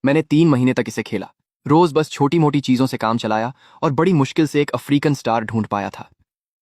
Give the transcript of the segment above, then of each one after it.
मैंने 3 महीने तक इसे खेला। रोज बस छोटी मोटी चीजों से काम चलाया और बड़ी मुश्किल से एक अफ्रीकन स्टार ढूंढ पाया था।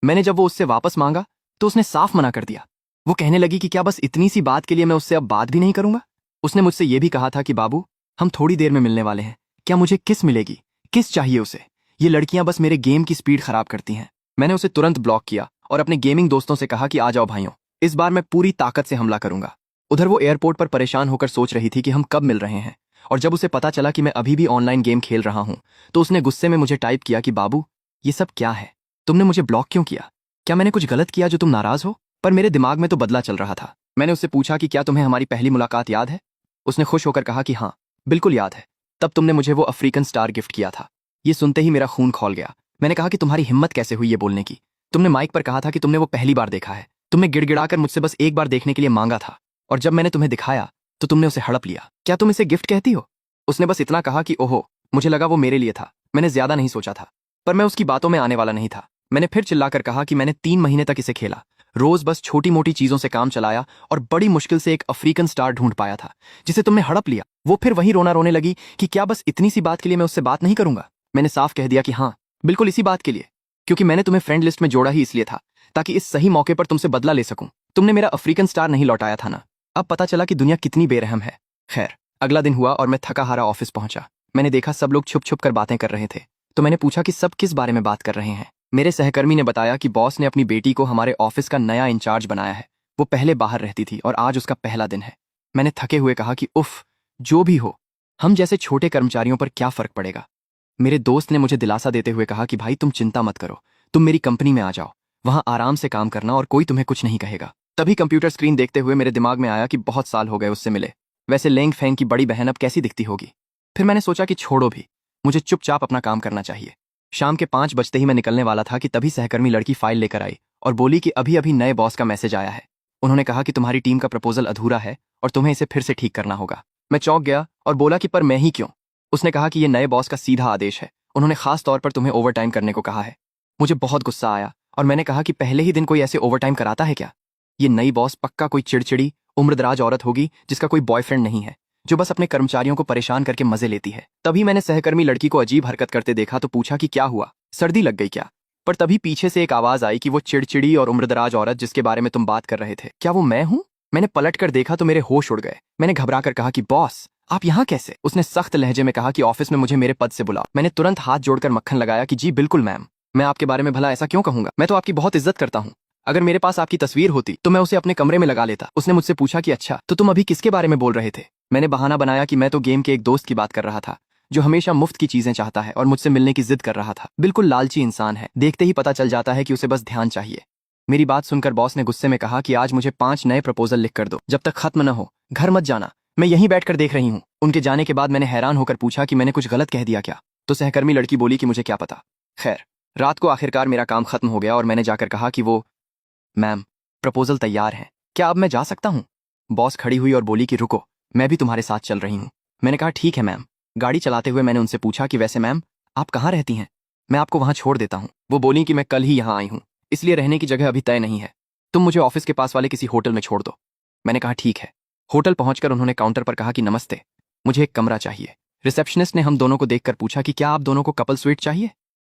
मैंने जब वो उससे वापस मांगा तो उसने साफ मना कर दिया। वो कहने लगी कि क्या बस इतनी सी बात के लिए मैं उससे अब बात भी नहीं करूंगा। उसने मुझसे ये भी कहा था कि बाबू, हम थोड़ी देर में मिलने वाले हैं, क्या मुझे किस मिलेगी, किस चाहिए उसे। ये लड़कियां बस मेरे गेम की स्पीड खराब करती हैं। मैंने उसे तुरंत ब्लॉक किया और अपने गेमिंग दोस्तों से कहा कि आ जाओ भाइयों, इस बार मैं पूरी ताकत से हमला करूंगा। उधर वो एयरपोर्ट पर परेशान होकर सोच रही थी कि हम कब मिल रहे हैं, और जब उसे पता चला कि मैं अभी भी ऑनलाइन गेम खेल रहा हूं तो उसने गुस्से में मुझे टाइप किया कि बाबू, ये सब क्या है, तुमने मुझे ब्लॉक क्यों किया, क्या मैंने कुछ गलत किया जो तुम नाराज हो। पर मेरे दिमाग में तो बदला चल रहा था। मैंने उससे पूछा कि क्या तुम्हें हमारी पहली मुलाकात याद है। उसने खुश होकर कहा कि हाँ, बिल्कुल याद है, तब तुमने मुझे वो अफ्रीकन स्टार गिफ्ट किया था। ये सुनते ही मेरा खून खौल गया। मैंने कहा कि तुम्हारी हिम्मत कैसे हुई ये बोलने की। तुमने माइक पर कहा था कि तुमने वो पहली बार देखा है। तुमने गिड़गिड़ाकर मुझसे बस एक बार देखने के लिए मांगा था, और जब मैंने तुम्हें दिखाया तो तुमने उसे हड़प लिया। क्या तुम इसे गिफ्ट कहती हो। उसने बस इतना कहा कि ओहो, मुझे लगा वो मेरे लिए था। मैंने ज्यादा नहीं सोचा था, पर मैं उसकी बातों में आने वाला नहीं था। मैंने फिर चिल्लाकर कहा कि मैंने 3 महीने तक इसे खेला, रोज बस छोटी मोटी चीजों से काम चलाया और बड़ी मुश्किल से एक अफ्रीकन स्टार ढूंढ पाया था जिसे तुमने हड़प लिया। वो फिर वहीं रोना रोने लगी कि क्या बस इतनी सी बात के लिए मैं उससे बात नहीं करूंगा। मैंने साफ कह दिया कि हाँ, बिल्कुल इसी बात के लिए, क्योंकि मैंने तुम्हें फ्रेंड लिस्ट में जोड़ा ही इसलिए था ताकि इस सही मौके पर तुमसे बदला ले सकूं। तुमने मेरा अफ्रीकन स्टार नहीं लौटाया था ना। अब पता चला कि दुनिया कितनी बेरहम है। खैर, अगला दिन हुआ और मैं थका हारा ऑफिस पहुंचा। मैंने देखा सब लोग छुप छुप कर बातें कर रहे थे, तो मैंने पूछा कि सब किस बारे में बात कर रहे हैं। मेरे सहकर्मी ने बताया कि बॉस ने अपनी बेटी को हमारे ऑफिस का नया इंचार्ज बनाया है। वो पहले बाहर रहती थी और आज उसका पहला दिन है। मैंने थके हुए कहा कि उफ, जो भी हो, हम जैसे छोटे कर्मचारियों पर क्या फर्क पड़ेगा। मेरे दोस्त ने मुझे दिलासा देते हुए कहा कि भाई तुम चिंता मत करो, तुम मेरी कंपनी में आ जाओ, वहां आराम से काम करना और कोई तुम्हें कुछ नहीं कहेगा। तभी कंप्यूटर स्क्रीन देखते हुए मेरे दिमाग में आया कि बहुत साल हो गए उससे मिले। वैसे लेंग फेंग की बड़ी बहन अब कैसी दिखती होगी। फिर मैंने सोचा कि छोड़ो भी, मुझे चुपचाप अपना काम करना चाहिए। शाम के 5 बजते ही मैं निकलने वाला था कि तभी सहकर्मी लड़की फाइल लेकर आई और बोली कि अभी अभी नए बॉस का मैसेज आया है। उन्होंने कहा कि तुम्हारी टीम का प्रपोजल अधूरा है और तुम्हें इसे फिर से ठीक करना होगा। मैं चौंक गया और बोला कि पर मैं ही क्यों। उसने कहा कि ये नए बॉस का सीधा आदेश है, उन्होंने खास तौर पर तुम्हें ओवरटाइम करने को कहा है। मुझे बहुत गुस्सा आया और मैंने कहा कि पहले ही दिन कोई ऐसे ओवरटाइम कराता है क्या। ये नई बॉस पक्का कोई चिड़चिड़ी उम्रदराज औरत होगी जिसका कोई बॉयफ्रेंड नहीं है, जो बस अपने कर्मचारियों को परेशान करके मजे लेती है। तभी मैंने सहकर्मी लड़की को अजीब हरकत करते देखा तो पूछा कि क्या हुआ, सर्दी लग गई क्या। पर तभी पीछे से एक आवाज आई कि वो चिड़चिड़ी और उम्रदराज औरत जिसके बारे में तुम बात कर रहे थे, क्या वो मैं हूं। मैंने पलट कर देखा तो मेरे होश उड़ गए। मैंने घबरा कर कहा कि बॉस, आप यहाँ कैसे। उसने सख्त लहजे में कहा कि ऑफिस में मुझे मेरे पद से बुलाओ। मैंने तुरंत हाथ जोड़कर मक्खन लगाया कि जी बिल्कुल मैम, मैं आपके बारे में भला ऐसा क्यों कहूंगा, मैं तो आपकी बहुत इज्जत करता हूँ। अगर मेरे पास आपकी तस्वीर होती तो मैं उसे अपने कमरे में लगा लेता। उसने मुझसे पूछा कि अच्छा, तो तुम अभी किसके बारे में बोल रहे थे। मैंने बहाना बनाया कि मैं तो गेम के एक दोस्त की बात कर रहा था जो हमेशा मुफ्त की चीजें चाहता है और मुझसे मिलने की जिद कर रहा था। बिल्कुल लालची इंसान है, देखते ही पता चल जाता है कि उसे बस ध्यान चाहिए। मेरी बात सुनकर बॉस ने गुस्से में कहा कि आज मुझे 5 नए प्रपोजल लिख कर दो, जब तक खत्म न हो घर मत जाना, मैं यहीं बैठकर देख रही हूँ। उनके जाने के बाद मैंने हैरान होकर पूछा कि मैंने कुछ गलत कह दिया क्या। तो सहकर्मी लड़की बोली कि मुझे क्या पता। खैर, रात को आखिरकार मेरा काम खत्म हो गया और मैंने जाकर कहा कि वो मैम, प्रपोजल तैयार हैं, क्या अब मैं जा सकता हूँ। बॉस खड़ी हुई और बोली कि रुको, मैं भी तुम्हारे साथ चल रही हूँ। मैंने कहा ठीक है मैम। गाड़ी चलाते हुए मैंने उनसे पूछा कि वैसे मैम, आप कहाँ रहती हैं, मैं आपको वहां छोड़ देता हूँ। वो बोली कि मैं कल ही यहाँ आई हूँ, इसलिए रहने की जगह अभी तय नहीं है, तुम मुझे ऑफिस के पास वाले किसी होटल में छोड़ दो। मैंने कहा ठीक है। होटल पहुंचकर उन्होंने काउंटर पर कहा कि नमस्ते, मुझे एक कमरा चाहिए। रिसेप्शनिस्ट ने हम दोनों को देखकर पूछा कि क्या आप दोनों को कपल स्वीट चाहिए।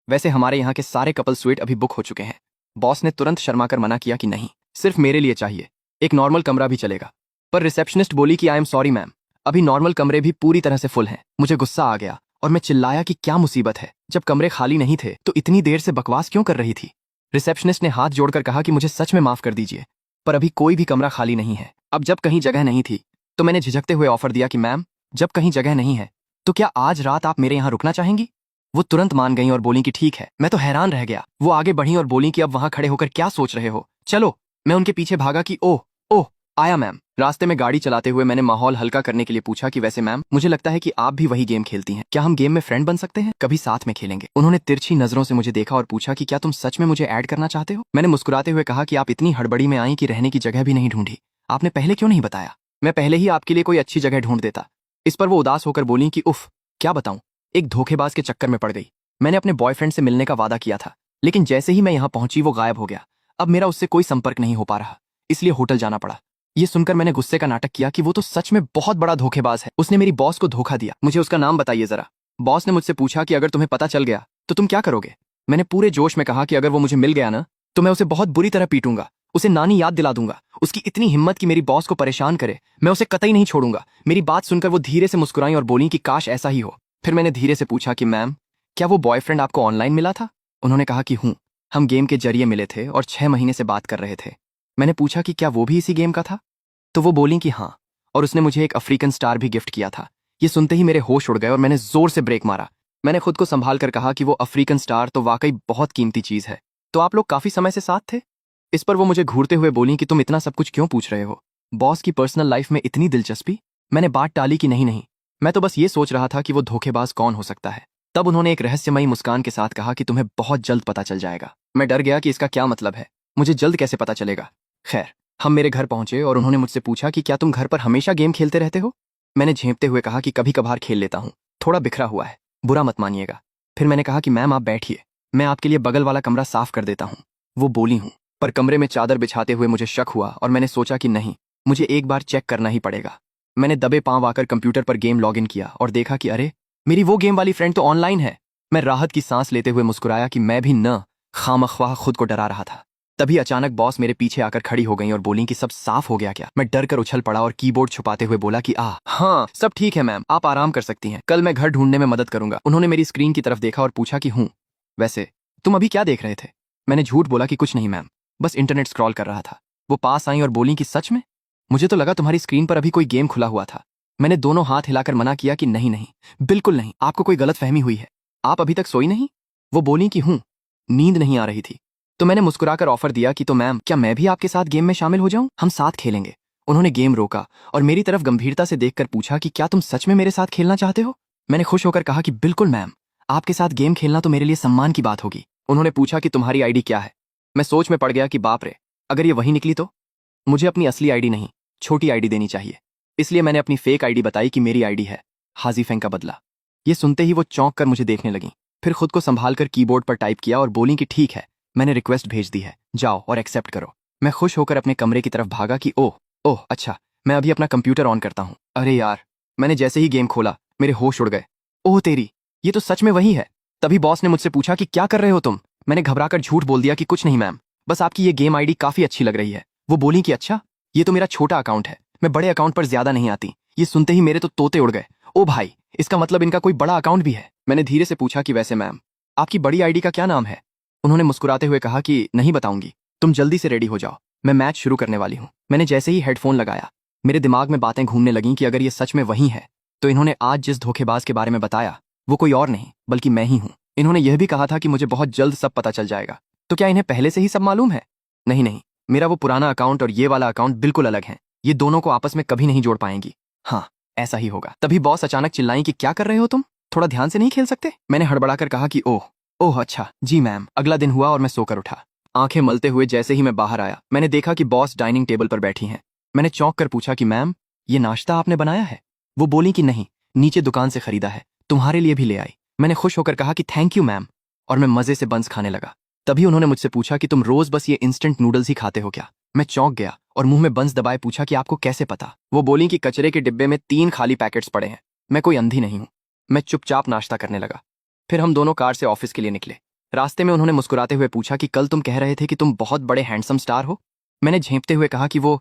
वैसे हमारे यहाँ के सारे कपल स्वीट अभी बुक हो चुके हैं। बॉस ने तुरंत शर्मा कर मना किया कि नहीं, सिर्फ मेरे लिए चाहिए, एक नॉर्मल कमरा भी चलेगा। पर रिसेप्शनिस्ट बोली कि आई एम सॉरी मैम, अभी नॉर्मल कमरे भी पूरी तरह से फुल हैं। मुझे गुस्सा आ गया और मैं चिल्लाया कि क्या मुसीबत है, जब कमरे खाली नहीं थे तो इतनी देर से बकवास क्यों कर रही थी। रिसेप्शनिस्ट ने हाथ जोड़कर कहा कि मुझे सच में माफ कर दीजिए, पर अभी कोई भी कमरा खाली नहीं है। अब जब कहीं जगह नहीं थी तो मैंने झिझकते हुए ऑफर दिया कि मैम, जब कहीं जगह नहीं है तो क्या आज रात आप मेरे यहाँ रुकना चाहेंगी। वो तुरंत मान गई और बोली कि ठीक है। मैं तो हैरान रह गया। वो आगे बढ़ी और बोली कि अब वहां खड़े होकर क्या सोच रहे हो, चलो। मैं उनके पीछे भागा कि ओह ओह आया मैम। रास्ते में गाड़ी चलाते हुए मैंने माहौल हल्का करने के लिए पूछा कि वैसे मैम, मुझे लगता है कि आप भी वही गेम खेलती हैं, क्या हम गेम में फ्रेंड बन सकते हैं, कभी साथ में खेलेंगे। उन्होंने तिरछी नजरों से मुझे देखा और पूछा कि क्या तुम सच में मुझे ऐड करना चाहते हो। मैंने मुस्कुराते हुए कहा कि आप इतनी हड़बड़ी में आई कि रहने की जगह भी नहीं ढूंढी, आपने पहले क्यों नहीं बताया, मैं पहले ही आपके लिए कोई अच्छी जगह ढूंढ देता। इस पर वो उदास होकर बोली कि उफ, क्या बताऊं, एक धोखेबाज के चक्कर में पड़ गई। मैंने अपने बॉयफ्रेंड से मिलने का वादा किया था, लेकिन जैसे ही मैं यहाँ पहुंची वो गायब हो गया। अब मेरा उससे कोई संपर्क नहीं हो पा रहा, इसलिए होटल जाना पड़ा। ये सुनकर मैंने गुस्से का नाटक किया कि वो तो सच में बहुत बड़ा धोखेबाज है। उसने मेरी बॉस को धोखा दिया। मुझे उसका नाम बताइए जरा। बॉस ने मुझसे पूछा कि अगर तुम्हें पता चल गया तो तुम क्या करोगे। मैंने पूरे जोश में कहा कि अगर वो मुझे मिल गया ना तो मैं उसे बहुत बुरी तरह पीटूंगा, उसे नानी याद दिला दूंगा। उसकी इतनी हिम्मत कि मेरी बॉस को परेशान करे, मैं उसे कतई नहीं छोड़ूंगा। मेरी बात सुनकर वो धीरे से मुस्कुराई और बोली कि काश ऐसा ही हो। फिर मैंने धीरे से पूछा कि मैम, क्या वो बॉयफ्रेंड आपको ऑनलाइन मिला था। उन्होंने कहा कि हूँ, हम गेम के जरिए मिले थे और 6 महीने से बात कर रहे थे। मैंने पूछा कि क्या वो भी इसी गेम का था, तो वो बोली कि हाँ, और उसने मुझे एक अफ्रीकन स्टार भी गिफ्ट किया था। ये सुनते ही मेरे होश उड़ गए और मैंने जोर से ब्रेक मारा। मैंने खुद को संभाल कर कहा कि वो अफ्रीकन स्टार तो वाकई बहुत कीमती चीज है। तो आप लोग काफी समय से साथ थे। इस पर वो मुझे घूरते हुए बोली कि तुम इतना सब कुछ क्यों पूछ रहे हो, बॉस की पर्सनल लाइफ में इतनी दिलचस्पी। मैंने बात टाली कि नहीं, मैं तो बस ये सोच रहा था कि वो धोखेबाज कौन हो सकता है। तब उन्होंने एक रहस्यमयी मुस्कान के साथ कहा कि तुम्हें बहुत जल्द पता चल जाएगा। मैं डर गया कि इसका क्या मतलब है, मुझे जल्द कैसे पता चलेगा। खैर, हम मेरे घर पहुंचे और उन्होंने मुझसे पूछा कि क्या तुम घर पर हमेशा गेम खेलते रहते हो। मैंने झेंपते हुए कहा कि कभी कभार खेल लेता हूँ, थोड़ा बिखरा हुआ है, बुरा मत मानिएगा। फिर मैंने कहा कि मैम आप बैठिए, मैं आपके लिए बगल वाला कमरा साफ कर देता हूँ। वो बोली हूँ, पर कमरे में चादर बिछाते हुए मुझे शक हुआ और मैंने सोचा कि नहीं, मुझे एक बार चेक करना ही पड़ेगा। मैंने दबे पांव आकर कंप्यूटर पर गेम लॉगिन किया और देखा कि अरे, मेरी वो गेम वाली फ्रेंड तो ऑनलाइन है। मैं राहत की सांस लेते हुए मुस्कुराया कि मैं भी न खामख्वाह खुद को डरा रहा था। तभी अचानक बॉस मेरे पीछे आकर खड़ी हो गई और बोली कि सब साफ हो गया क्या। मैं डर कर उछल पड़ा और कीबोर्ड छुपाते हुए बोला कि हाँ, सब ठीक है मैम, आप आराम कर सकती हैं, कल मैं घर ढूंढने में मदद करूंगा। उन्होंने मेरी स्क्रीन की तरफ देखा और पूछा कि हूँ, वैसे तुम अभी क्या देख रहे थे। मैंने झूठ बोला कि कुछ नहीं मैम, बस इंटरनेट स्क्रॉल कर रहा था। वो पास आई और बोली कि सच में, मुझे तो लगा तुम्हारी स्क्रीन पर अभी कोई गेम खुला हुआ था। मैंने दोनों हाथ हिलाकर मना किया कि नहीं, बिल्कुल नहीं, आपको कोई गलतफहमी हुई है। आप अभी तक सोई नहीं। वो बोली कि हूँ, नींद नहीं आ रही थी। तो मैंने मुस्कुराकर ऑफर दिया कि तो मैम, क्या मैं भी आपके साथ गेम में शामिल हो जाऊं, हम साथ खेलेंगे। उन्होंने गेम रोका और मेरी तरफ गंभीरता से देखकर पूछा कि क्या तुम सच में मेरे साथ खेलना चाहते हो। मैंने खुश होकर कहा कि बिल्कुल मैम, आपके साथ गेम खेलना तो मेरे लिए सम्मान की बात होगी। उन्होंने पूछा कि तुम्हारी आईडी क्या है। मैं सोच में पड़ गया कि बाप रे, अगर ये वही निकली तो। मुझे अपनी असली आईडी नहीं, छोटी आईडी देनी चाहिए, इसलिए मैंने अपनी फेक आईडी बताई कि मेरी आईडी है हाजी फेंग का बदला। ये सुनते ही वो चौंक कर मुझे देखने लगी, फिर खुद को संभाल कर कीबोर्ड पर टाइप किया और बोली कि ठीक है, मैंने रिक्वेस्ट भेज दी है, जाओ और एक्सेप्ट करो। मैं खुश होकर अपने कमरे की तरफ भागा कि ओह अच्छा, मैं अभी अपना कंप्यूटर ऑन करता हूँ। अरे यार, मैंने जैसे ही गेम खोला मेरे होश उड़ गए। ओह तेरी, ये तो सच में वही है। तभी बॉस ने मुझसे पूछा कि क्या कर रहे हो तुम। मैंने घबराकर झूठ बोल दिया कि कुछ नहीं मैम, बस आपकी ये गेम आईडी काफी अच्छी लग रही है। वो बोली कि अच्छा, ये तो मेरा छोटा अकाउंट है, मैं बड़े अकाउंट पर ज्यादा नहीं आती। ये सुनते ही मेरे तो तोते उड़ गए। ओ भाई, इसका मतलब इनका कोई बड़ा अकाउंट भी है। मैंने धीरे से पूछा कि वैसे मैम, आपकी बड़ी आईडी का क्या नाम है। उन्होंने मुस्कुराते हुए कहा कि नहीं बताऊंगी, तुम जल्दी से रेडी हो जाओ, मैं मैच शुरू करने वाली हूँ। मैंने जैसे ही हेडफोन लगाया, मेरे दिमाग में बातें घूमने लगीं कि अगर ये सच में वही है तो इन्होंने आज जिस धोखेबाज के बारे में बताया वो कोई और नहीं बल्कि मैं ही हूँ। इन्होंने यह भी कहा था कि मुझे बहुत जल्द सब पता चल जाएगा। तो क्या इन्हें पहले से ही सब मालूम है। नहीं, मेरा वो पुराना अकाउंट और ये वाला अकाउंट बिल्कुल अलग है, ये दोनों को आपस में कभी नहीं जोड़ पाएंगी। हाँ, ऐसा ही होगा। तभी बॉस अचानक चिल्लाई कि क्या कर रहे हो तुम, थोड़ा ध्यान से नहीं खेल सकते। मैंने हड़बड़ाकर कहा कि ओह अच्छा जी मैम। अगला दिन हुआ और मैं सोकर उठा। आंखें मलते हुए जैसे ही मैं बाहर आया, मैंने देखा कि बॉस डाइनिंग टेबल पर बैठी हैं। मैंने चौंक कर पूछा कि मैम, ये नाश्ता आपने बनाया है। वो बोली कि नहीं, नीचे दुकान से खरीदा है, तुम्हारे लिए भी ले आई। मैंने खुश होकर कहा कि थैंक यू मैम, और मैं मजे से बंस खाने लगा। तभी उन्होंने मुझसे पूछा कि तुम रोज बस ये इंस्टेंट नूडल्स ही खाते हो क्या। मैं चौंक गया और मुंह में बंस दबाए पूछा कि आपको कैसे पता। वो बोली कि कचरे के डिब्बे में 3 खाली पैकेट्स पड़े हैं, मैं कोई अंधी नहीं हूं। मैं चुपचाप नाश्ता करने लगा। फिर हम दोनों कार से ऑफिस के लिए निकले। रास्ते में उन्होंने मुस्कुराते हुए पूछा कि कल तुम कह रहे थे कि तुम बहुत बड़े हैंडसम स्टार हो। मैंने झेंपते हुए कहा कि वो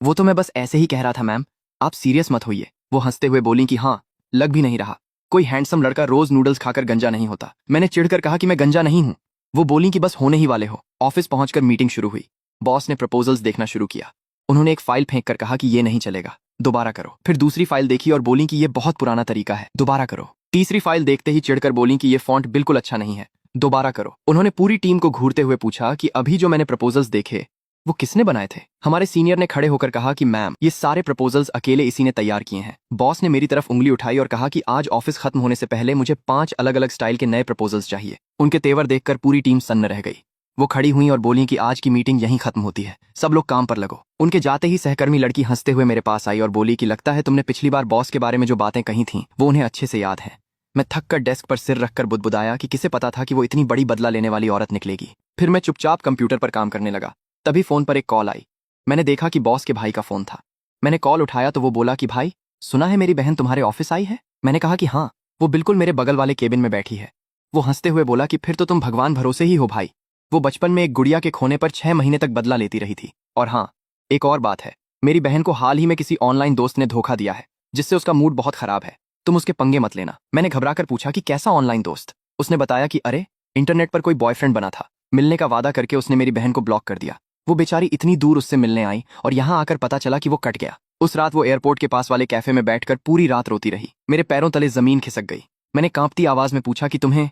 तो मैं बस ऐसे ही कह रहा था मैम, आप सीरियस मत होइए। वो हंसते हुए बोली कि हाँ, लग भी नहीं रहा, कोई हैंडसम लड़का रोज नूडल्स खाकर गंजा नहीं होता। मैंने चिढ़कर कहा कि मैं गंजा नहीं हूं। वो बोली कि बस होने ही वाले हो। ऑफिस पहुंचकर मीटिंग शुरू हुई। बॉस ने प्रपोजल्स देखना शुरू किया। उन्होंने एक फाइल फेंक कर कहा कि ये नहीं चलेगा, दोबारा करो। फिर दूसरी फाइल देखी और बोली कि ये बहुत पुराना तरीका है, दोबारा करो। तीसरी फाइल देखते ही चिढ़कर बोली कि ये फॉन्ट बिल्कुल अच्छा नहीं है, दोबारा करो। उन्होंने पूरी टीम को घूरते हुए पूछा कि अभी जो मैंने प्रपोजल्स देखे वो किसने बनाए थे। हमारे सीनियर ने खड़े होकर कहा कि मैम, ये सारे प्रपोजल्स अकेले इसी ने तैयार किए हैं। बॉस ने मेरी तरफ उंगली उठाई और कहा कि आज ऑफिस खत्म होने से पहले मुझे 5 अलग अलग स्टाइल के नए प्रपोजल्स चाहिए। उनके तेवर देखकर पूरी टीम सन्न रह गई। वो खड़ी हुई और बोली कि आज की मीटिंग यहीं खत्म होती है, सब लोग काम पर लगो। उनके जाते ही सहकर्मी लड़की हंसते हुए मेरे पास आई और बोली कि लगता है तुमने पिछली बार बॉस के बारे में जो बातें कही थीं वो उन्हें अच्छे से याद है। मैं थक कर डेस्क पर सिर रखकर बुदबुदाया कि किसे पता था कि वो इतनी बड़ी बदला लेने वाली औरत निकलेगी। फिर मैं चुपचाप कंप्यूटर पर काम करने लगा। तभी फोन पर एक कॉल आई। मैंने देखा कि बॉस के भाई का फोन था। मैंने कॉल उठाया तो वो बोला कि भाई, सुना है मेरी बहन तुम्हारे ऑफिस आई है। मैंने कहा कि हाँ, वो बिल्कुल मेरे बगल वाले केबिन में बैठी है। वो हंसते हुए बोला कि फिर तो तुम भगवान भरोसे ही हो भाई। वो बचपन में एक गुड़िया के खोने पर 6 महीने तक बदला लेती रही थी। और हाँ, एक और बात है, मेरी बहन को हाल ही में किसी ऑनलाइन दोस्त ने धोखा दिया है, जिससे उसका मूड बहुत खराब है। तुम उसके पंगे मत लेना। मैंने घबराकर पूछा कि कैसा ऑनलाइन दोस्त। उसने बताया कि अरे, इंटरनेट पर कोई बॉयफ्रेंड बना था। मिलने का वादा करके उसने मेरी बहन को ब्लॉक कर दिया। वो बेचारी इतनी दूर उससे मिलने आई और यहाँ आकर पता चला कि वो कट गया। उस रात वो एयरपोर्ट के पास वाले कैफे में बैठकर पूरी रात रोती रही। मेरे पैरों तले जमीन खिसक गई। मैंने कांपती आवाज में पूछा कि तुम्हें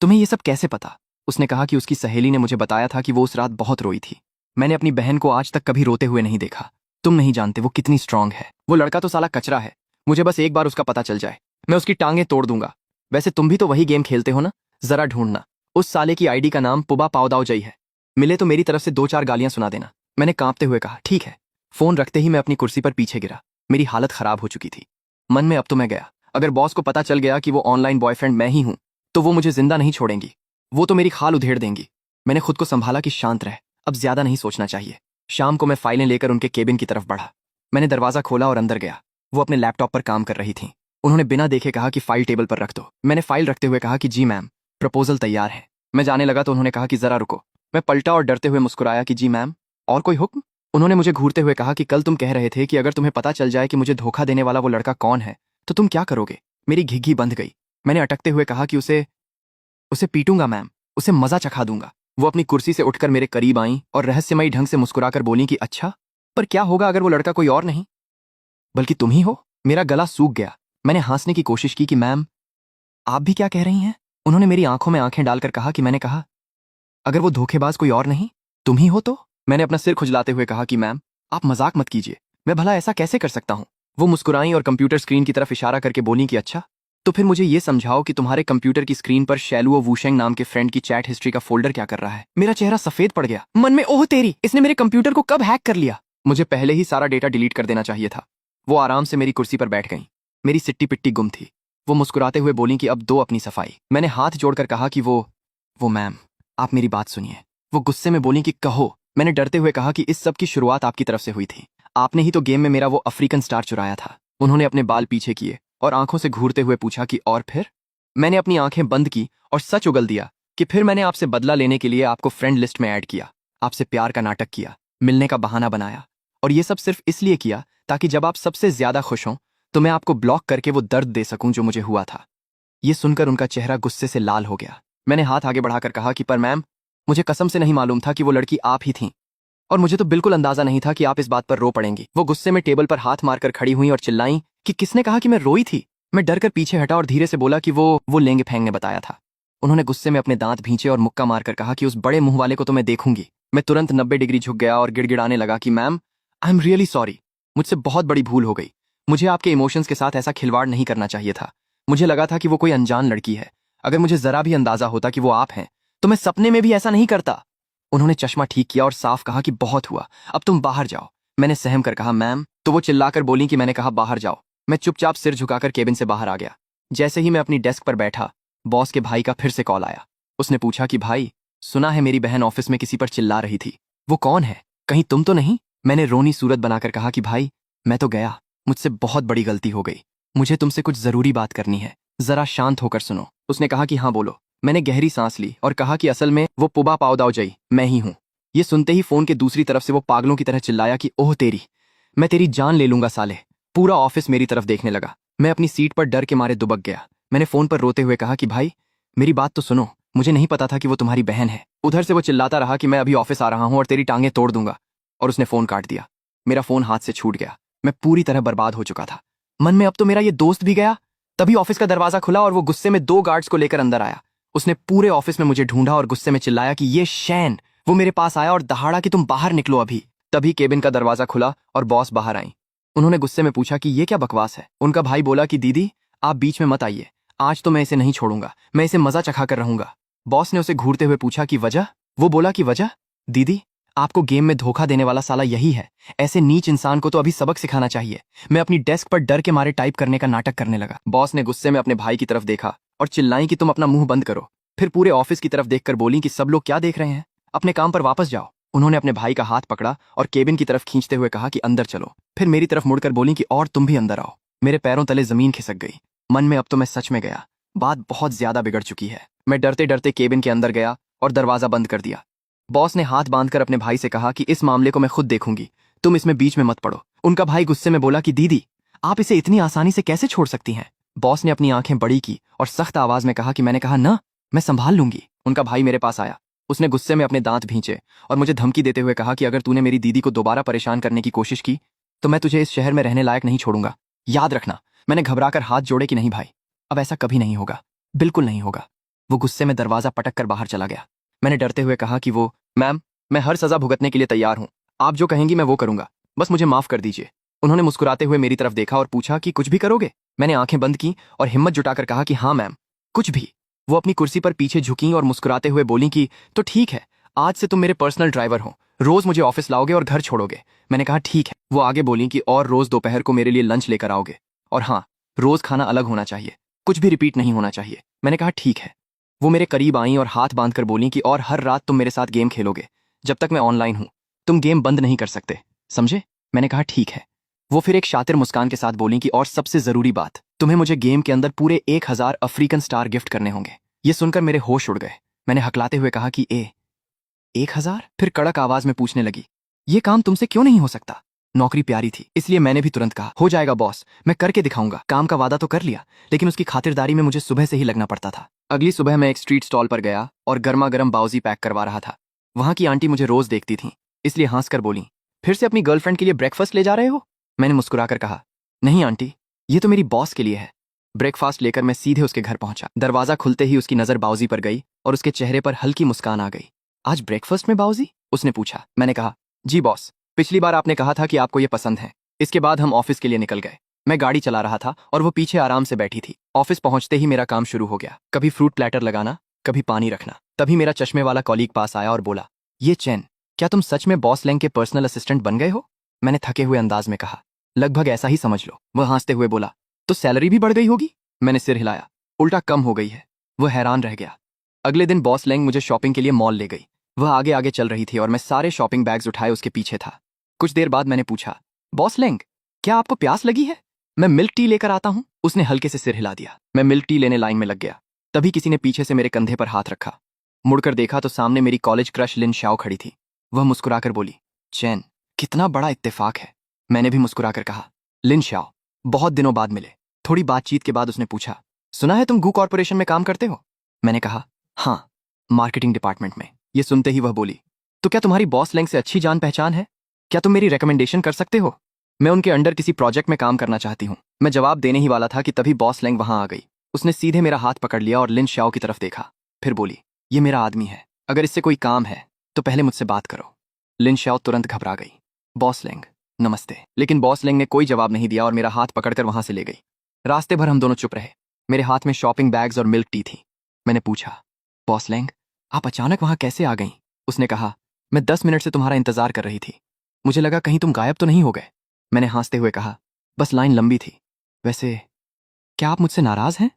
तुम्हें ये सब कैसे पता। उसने कहा कि उसकी सहेली ने मुझे बताया था कि वो उस रात बहुत रोई थी। मैंने अपनी बहन को आज तक कभी रोते हुए नहीं देखा। तुम नहीं जानते वो कितनी स्ट्रांग है। वो लड़का तो साला कचरा है। मुझे बस एक बार उसका पता चल जाए, मैं उसकी टांगें तोड़ दूंगा। वैसे तुम भी तो वही गेम खेलते हो ना, जरा ढूंढना। उस साले की आईडी का नाम पुबा पावदाओजई है। मिले तो मेरी तरफ से 2-4 गालियां सुना देना। मैंने कांपते हुए कहा ठीक है। फोन रखते ही मैं अपनी कुर्सी पर पीछे गिरा। मेरी हालत खराब हो चुकी थी। मन में अब तो मैं गया। अगर बॉस को पता चल गया कि वो ऑनलाइन बॉयफ्रेंड मैं ही हूं, तो वो मुझे जिंदा नहीं छोड़ेंगी। वो तो मेरी खाल उधेड़ देंगी। मैंने खुद को संभाला कि शांत रह, अब ज्यादा नहीं सोचना चाहिए। शाम को मैं फाइलें लेकर उनके केबिन की तरफ बढ़ा। मैंने दरवाजा खोला और अंदर गया। वो अपने लैपटॉप पर काम कर रही थीं। उन्होंने बिना देखे कहा कि फाइल टेबल पर रख दो। मैंने फाइल रखते हुए कहा कि जी मैम, प्रपोजल तैयार है। मैं जाने लगा तो उन्होंने कहा कि जरा रुको। मैं पलटा और डरते हुए मुस्कुराया कि जी मैम, और कोई हुक्म। उन्होंने मुझे घूरते हुए कहा कि कल तुम कह रहे थे कि अगर तुम्हें पता चल जाए कि मुझे धोखा देने वाला वो लड़का कौन है तो तुम क्या करोगे। मेरी घिघी बंध गई। मैंने अटकते हुए कहा कि उसे उसे पीटूंगा मैम, उसे मजा चखा दूंगा। वो अपनी कुर्सी से उठकर मेरे करीब आईं और रहस्यमयी ढंग से मुस्कुराकर बोली कि अच्छा, पर क्या होगा अगर वो लड़का कोई और नहीं बल्कि तुम ही हो। मेरा गला सूख गया। मैंने हंसने की कोशिश की कि मैम, आप भी क्या कह रही हैं। उन्होंने मेरी आंखों में आंखें डालकर कहा कि मैंने कहा अगर वो धोखेबाज कोई और नहीं, तुम ही हो तो। मैंने अपना सिर खुजलाते हुए कहा कि मैम, आप मजाक मत कीजिए। मैं भला ऐसा कैसे कर सकता हूं। वो मुस्कुराई और कंप्यूटर स्क्रीन की तरफ इशारा करके बोली कि अच्छा, तो फिर मुझे ये समझाओ कि तुम्हारे कंप्यूटर की स्क्रीन पर शैलुओ वूशेंग नाम के फ्रेंड की चैट हिस्ट्री का फोल्डर क्या कर रहा है। मेरा चेहरा सफेद पड़ गया। मन में ओह तेरी, इसने मेरे कंप्यूटर को कब हैक कर लिया। मुझे पहले ही सारा डेटा डिलीट कर देना चाहिए था। वो आराम से मेरी कुर्सी पर बैठ गईं। मेरी सिट्टी पिट्टी गुम थी। वो मुस्कुराते हुए बोली कि अब दो अपनी सफाई। मैंने हाथ जोड़कर कहा कि वो मैम, आप मेरी बात सुनिए। वो गुस्से में बोली कि कहो। मैंने डरते हुए कहा कि इस सब की शुरुआत आपकी तरफ से हुई थी। आपने ही तो गेम में मेरा वो अफ्रीकन स्टार चुराया था। उन्होंने अपने बाल पीछे किए और आंखों से घूरते हुए पूछा कि और फिर। मैंने अपनी आंखें बंद की और सच उगल दिया कि फिर मैंने आपसे बदला लेने के लिए आपको फ्रेंड लिस्ट में ऐड किया, आपसे प्यार का नाटक किया, मिलने का बहाना बनाया, और ये सब सिर्फ इसलिए किया ताकि जब आप सबसे ज्यादा खुश हों तो मैं आपको ब्लॉक करके वो दर्द दे सकूं जो मुझे हुआ था। ये सुनकर उनका चेहरा गुस्से से लाल हो गया। मैंने हाथ आगे बढ़ाकर कहा कि पर मैम, मुझे कसम से नहीं मालूम था कि वो लड़की आप ही थीं, और मुझे तो बिल्कुल अंदाजा नहीं था कि आप इस बात पर रो पड़ेंगी। वो गुस्से में टेबल पर हाथ मारकर खड़ी हुई और चिल्लाईं कि किसने कहा कि मैं रोई थी। मैं डरकर पीछे हटा और धीरे से बोला कि वो लेंगे फेंग ने बताया था। उन्होंने गुस्से में अपने दांत भींचे और मुक्का मारकर कहा कि उस बड़े मुंह वाले को तो मैं देखूंगी। मैं तुरंत 90 डिग्री झुक गया और गिड़गिड़ाने लगा कि ma'am, I am really sorry. मुझसे बहुत बड़ी भूल हो गई। मुझे आपके इमोशंस के साथ ऐसा खिलवाड़ नहीं करना चाहिए था। मुझे लगा था कि वो कोई अनजान लड़की है। अगर मुझे जरा भी अंदाजा होता कि वो आप हैं तो मैं सपने में भी ऐसा नहीं करता। उन्होंने चश्मा ठीक किया और साफ कहा कि बहुत हुआ, अब तुम बाहर जाओ। मैंने सहम कर कहा मैम, तो वो चिल्लाकर बोली कि मैंने कहा बाहर जाओ। मैं चुपचाप सिर झुकाकर केबिन से बाहर आ गया। जैसे ही मैं अपनी डेस्क पर बैठा, बॉस के भाई का फिर से कॉल आया। उसने पूछा कि भाई, सुना है मेरी बहन ऑफिस में किसी पर चिल्ला रही थी। वो कौन है, कहीं तुम तो नहीं। मैंने रोनी सूरत बनाकर कहा कि भाई, मैं तो गया, मुझसे बहुत बड़ी गलती हो गई। मुझे तुमसे कुछ जरूरी बात करनी है, जरा शांत होकर सुनो। उसने कहा कि हाँ बोलो। मैंने गहरी सांस ली और कहा कि असल में वो पुबा पावदाओजई मैं ही हूं। ये सुनते ही फोन के दूसरी तरफ से वो पागलों की तरह चिल्लाया कि ओह तेरी, मैं तेरी जान ले लूंगा साले। पूरा ऑफिस मेरी तरफ देखने लगा। मैं अपनी सीट पर डर के मारे दुबक गया। मैंने फोन पर रोते हुए कहा कि भाई, मेरी बात तो सुनो, मुझे नहीं पता था कि वो तुम्हारी बहन है। उधर से वो चिल्लाता रहा कि मैं अभी ऑफिस आ रहा हूं और तेरी टांगें तोड़ दूंगा, और उसने फोन काट दिया। मेरा फोन हाथ से छूट गया। मैं पूरी तरह बर्बाद हो चुका था। मन में अब तो मेरा ये दोस्त भी गया। तभी ऑफिस का दरवाजा खुला और वो गुस्से में 2 गार्ड्स को लेकर अंदर आया। उसने पूरे ऑफिस में मुझे ढूंढा और गुस्से में चिल्लाया कि ये शैन। वो मेरे पास आया और दहाड़ा कि तुम बाहर निकलो अभी। तभी केबिन का दरवाजा खुला और बॉस बाहर आई। उन्होंने गुस्से में पूछा कि ये क्या बकवास है। उनका भाई बोला कि दीदी, आप बीच में मत आइए, आज तो मैं इसे नहीं छोड़ूंगा, मैं इसे मजा चखा कर रहूंगा। बॉस ने उसे घूरते हुए पूछा कि वजह। वो बोला कि वजह, दीदी, आपको गेम में धोखा देने वाला साला यही है। ऐसे नीच इंसान को तो अभी सबक सिखाना चाहिए। मैं अपनी डेस्क पर डर के मारे टाइप करने का नाटक करने लगा। बॉस ने गुस्से में अपने भाई की तरफ देखा और चिल्लाई कि तुम अपना मुंह बंद करो। फिर पूरे ऑफिस की तरफ देखकर बोली कि सब लोग क्या देख रहे हैं, अपने काम पर वापस जाओ। उन्होंने अपने भाई का हाथ पकड़ा और केबिन की तरफ खींचते हुए कहा कि अंदर चलो। फिर मेरी तरफ मुड़कर बोली कि और तुम भी अंदर आओ। मेरे पैरों तले जमीन खिसक गई। मन में अब तो मैं सच में गया, बात बहुत ज्यादा बिगड़ चुकी है। मैं डरते डरते केबिन के अंदर गया और दरवाजा बंद कर दिया। बॉस ने हाथ बांधकर अपने भाई से कहा कि इस मामले को मैं खुद देखूंगी, तुम इसमें बीच में मत पड़ो। उनका भाई गुस्से में बोला कि दीदी, आप इसे इतनी आसानी से कैसे छोड़ सकती हैं। बॉस ने अपनी आंखें बड़ी की और सख्त आवाज में कहा कि मैंने कहा ना, मैं संभाल लूंगी। उनका भाई मेरे पास आया। उसने गुस्से में अपने दांत भींचे और मुझे धमकी देते हुए कहा कि अगर तूने मेरी दीदी को दोबारा परेशान करने की कोशिश की तो मैं तुझे इस शहर में रहने लायक नहीं छोड़ूंगा। याद रखना। मैंने घबराकर हाथ जोड़े कि नहीं भाई, अब ऐसा कभी नहीं होगा, बिल्कुल नहीं होगा। वो गुस्से में दरवाजा पटक कर बाहर चला गया। मैंने डरते हुए कहा कि वो, मैम, मैं हर सजा भुगतने के लिए तैयार हूं। आप जो कहेंगी मैं वो करूंगा, बस मुझे माफ कर दीजिए। उन्होंने मुस्कुराते हुए मेरी तरफ देखा और पूछा कि कुछ भी करोगे। मैंने आंखें बंद की और हिम्मत जुटाकर कहा कि हाँ मैम, कुछ भी। वो अपनी कुर्सी पर पीछे झुकी और मुस्कुराते हुए बोली कि तो ठीक है, आज से तुम मेरे पर्सनल ड्राइवर हो, रोज मुझे ऑफिस लाओगे और घर छोड़ोगे। मैंने कहा ठीक है। वो आगे बोली कि और रोज दोपहर को मेरे लिए लंच लेकर आओगे, और हाँ, रोज खाना अलग होना चाहिए, कुछ भी रिपीट नहीं होना चाहिए। मैंने कहा ठीक है। वो मेरे करीब आई और हाथ बांधकर बोली कि और हर रात तुम मेरे साथ गेम खेलोगे, जब तक मैं ऑनलाइन हूं। तुम गेम बंद नहीं कर सकते, समझे। मैंने कहा ठीक है। वो फिर एक शातिर मुस्कान के साथ बोली कि और सबसे जरूरी बात, तुम्हें मुझे गेम के अंदर पूरे 1000 अफ्रीकन स्टार गिफ्ट करने होंगे। ये सुनकर मेरे होश उड़ गए। मैंने हकलाते हुए कहा कि 1000? फिर कड़क आवाज में पूछने लगी, ये काम तुमसे क्यों नहीं हो सकता। नौकरी प्यारी थी, इसलिए मैंने भी तुरंत कहा, हो जाएगा बॉस, मैं करके दिखाऊंगा। काम का वादा तो कर लिया, लेकिन उसकी खातिरदारी में मुझे सुबह से ही लगना पड़ता था। अगली सुबह मैं एक स्ट्रीट स्टॉल पर गया और गर्मा गर्म बाउजी पैक करवा रहा था। वहां की आंटी मुझे रोज देखती थी, इसलिए हंसकर बोली, फिर से अपनी गर्लफ्रेंड के लिए ब्रेकफास्ट ले जा रहे हो। मैंने मुस्कुराकर कहा, नहीं आंटी, ये तो मेरी बॉस के लिए है। ब्रेकफास्ट लेकर मैं सीधे उसके घर पहुंचा। दरवाजा खुलते ही उसकी नजर बाउजी पर गई और उसके चेहरे पर हल्की मुस्कान आ गई। आज ब्रेकफास्ट में बाउजी? उसने पूछा। मैंने कहा, जी बॉस, पिछली बार आपने कहा था कि आपको ये पसंद है। इसके बाद हम ऑफिस के लिए निकल गए। मैं गाड़ी चला रहा था और वो पीछे आराम से बैठी थी। ऑफिस पहुंचते ही मेरा काम शुरू हो गया, कभी फ्रूट प्लेटर लगाना, कभी पानी रखना। तभी मेरा चश्मे वाला कॉलीग पास आया और बोला, ये चैन, क्या तुम सच में बॉस लैंग के पर्सनल असिस्टेंट बन गए हो। मैंने थके हुए अंदाज में कहा, लगभग ऐसा ही समझ लो। वह हंसते हुए बोला, तो सैलरी भी बढ़ गई होगी। मैंने सिर हिलाया, उल्टा कम हो गई है। वह हैरान रह गया। अगले दिन बॉस लैंग मुझे शॉपिंग के लिए मॉल ले गई। वह आगे आगे चल रही थी और मैं सारे शॉपिंग बैग्स उठाए उसके पीछे था। कुछ देर बाद मैंने पूछा, बॉस लैंग, क्या आपको प्यास लगी है? मैं मिल्क टी लेकर आता हूं। उसने हल्के से सिर हिला दिया। मैं मिल्क टी लेने लाइन में लग गया। तभी किसी ने पीछे से मेरे कंधे पर हाथ रखा। मुड़कर देखा तो सामने मेरी कॉलेज क्रश लिन शाओ खड़ी थी। वह मुस्कुराकर बोली, चैन, कितना बड़ा इत्तेफाक है। मैंने भी मुस्कुराकर कहा, लिन शाओ, बहुत दिनों बाद मिले। थोड़ी बातचीत के बाद उसने पूछा, सुना है तुम गू कॉर्पोरेशन में काम करते हो। मैंने कहा, हाँ, मार्केटिंग डिपार्टमेंट में। ये सुनते ही वह बोली, तो क्या तुम्हारी बॉस लैंग से अच्छी जान पहचान है? क्या तुम मेरी रिकमेंडेशन कर सकते हो? मैं उनके अंडर किसी प्रोजेक्ट में काम करना चाहती हूँ। मैं जवाब देने ही वाला था कि तभी बॉस लैंग वहां आ गई। उसने सीधे मेरा हाथ पकड़ लिया और लिन शाओ की तरफ देखा। फिर बोली, ये मेरा आदमी है, अगर इससे कोई काम है तो पहले मुझसे बात करो। लिन शाओ तुरंत घबरा गई। बॉस लैंग, नमस्ते। लेकिन बॉस लैंग ने कोई जवाब नहीं दिया और मेरा हाथ पकड़कर वहां से ले गई। रास्ते भर हम दोनों चुप रहे। मेरे हाथ में शॉपिंग बैग्स और मिल्क टी थी। मैंने पूछा, बॉस लैंग, आप अचानक वहां कैसे आ गईं? उसने कहा, मैं 10 मिनट से तुम्हारा इंतजार कर रही थी। मुझे लगा कहीं तुम गायब तो नहीं हो गए। मैंने हंसते हुए कहा, बस लाइन लंबी थी। वैसे क्या आप मुझसे नाराज हैं?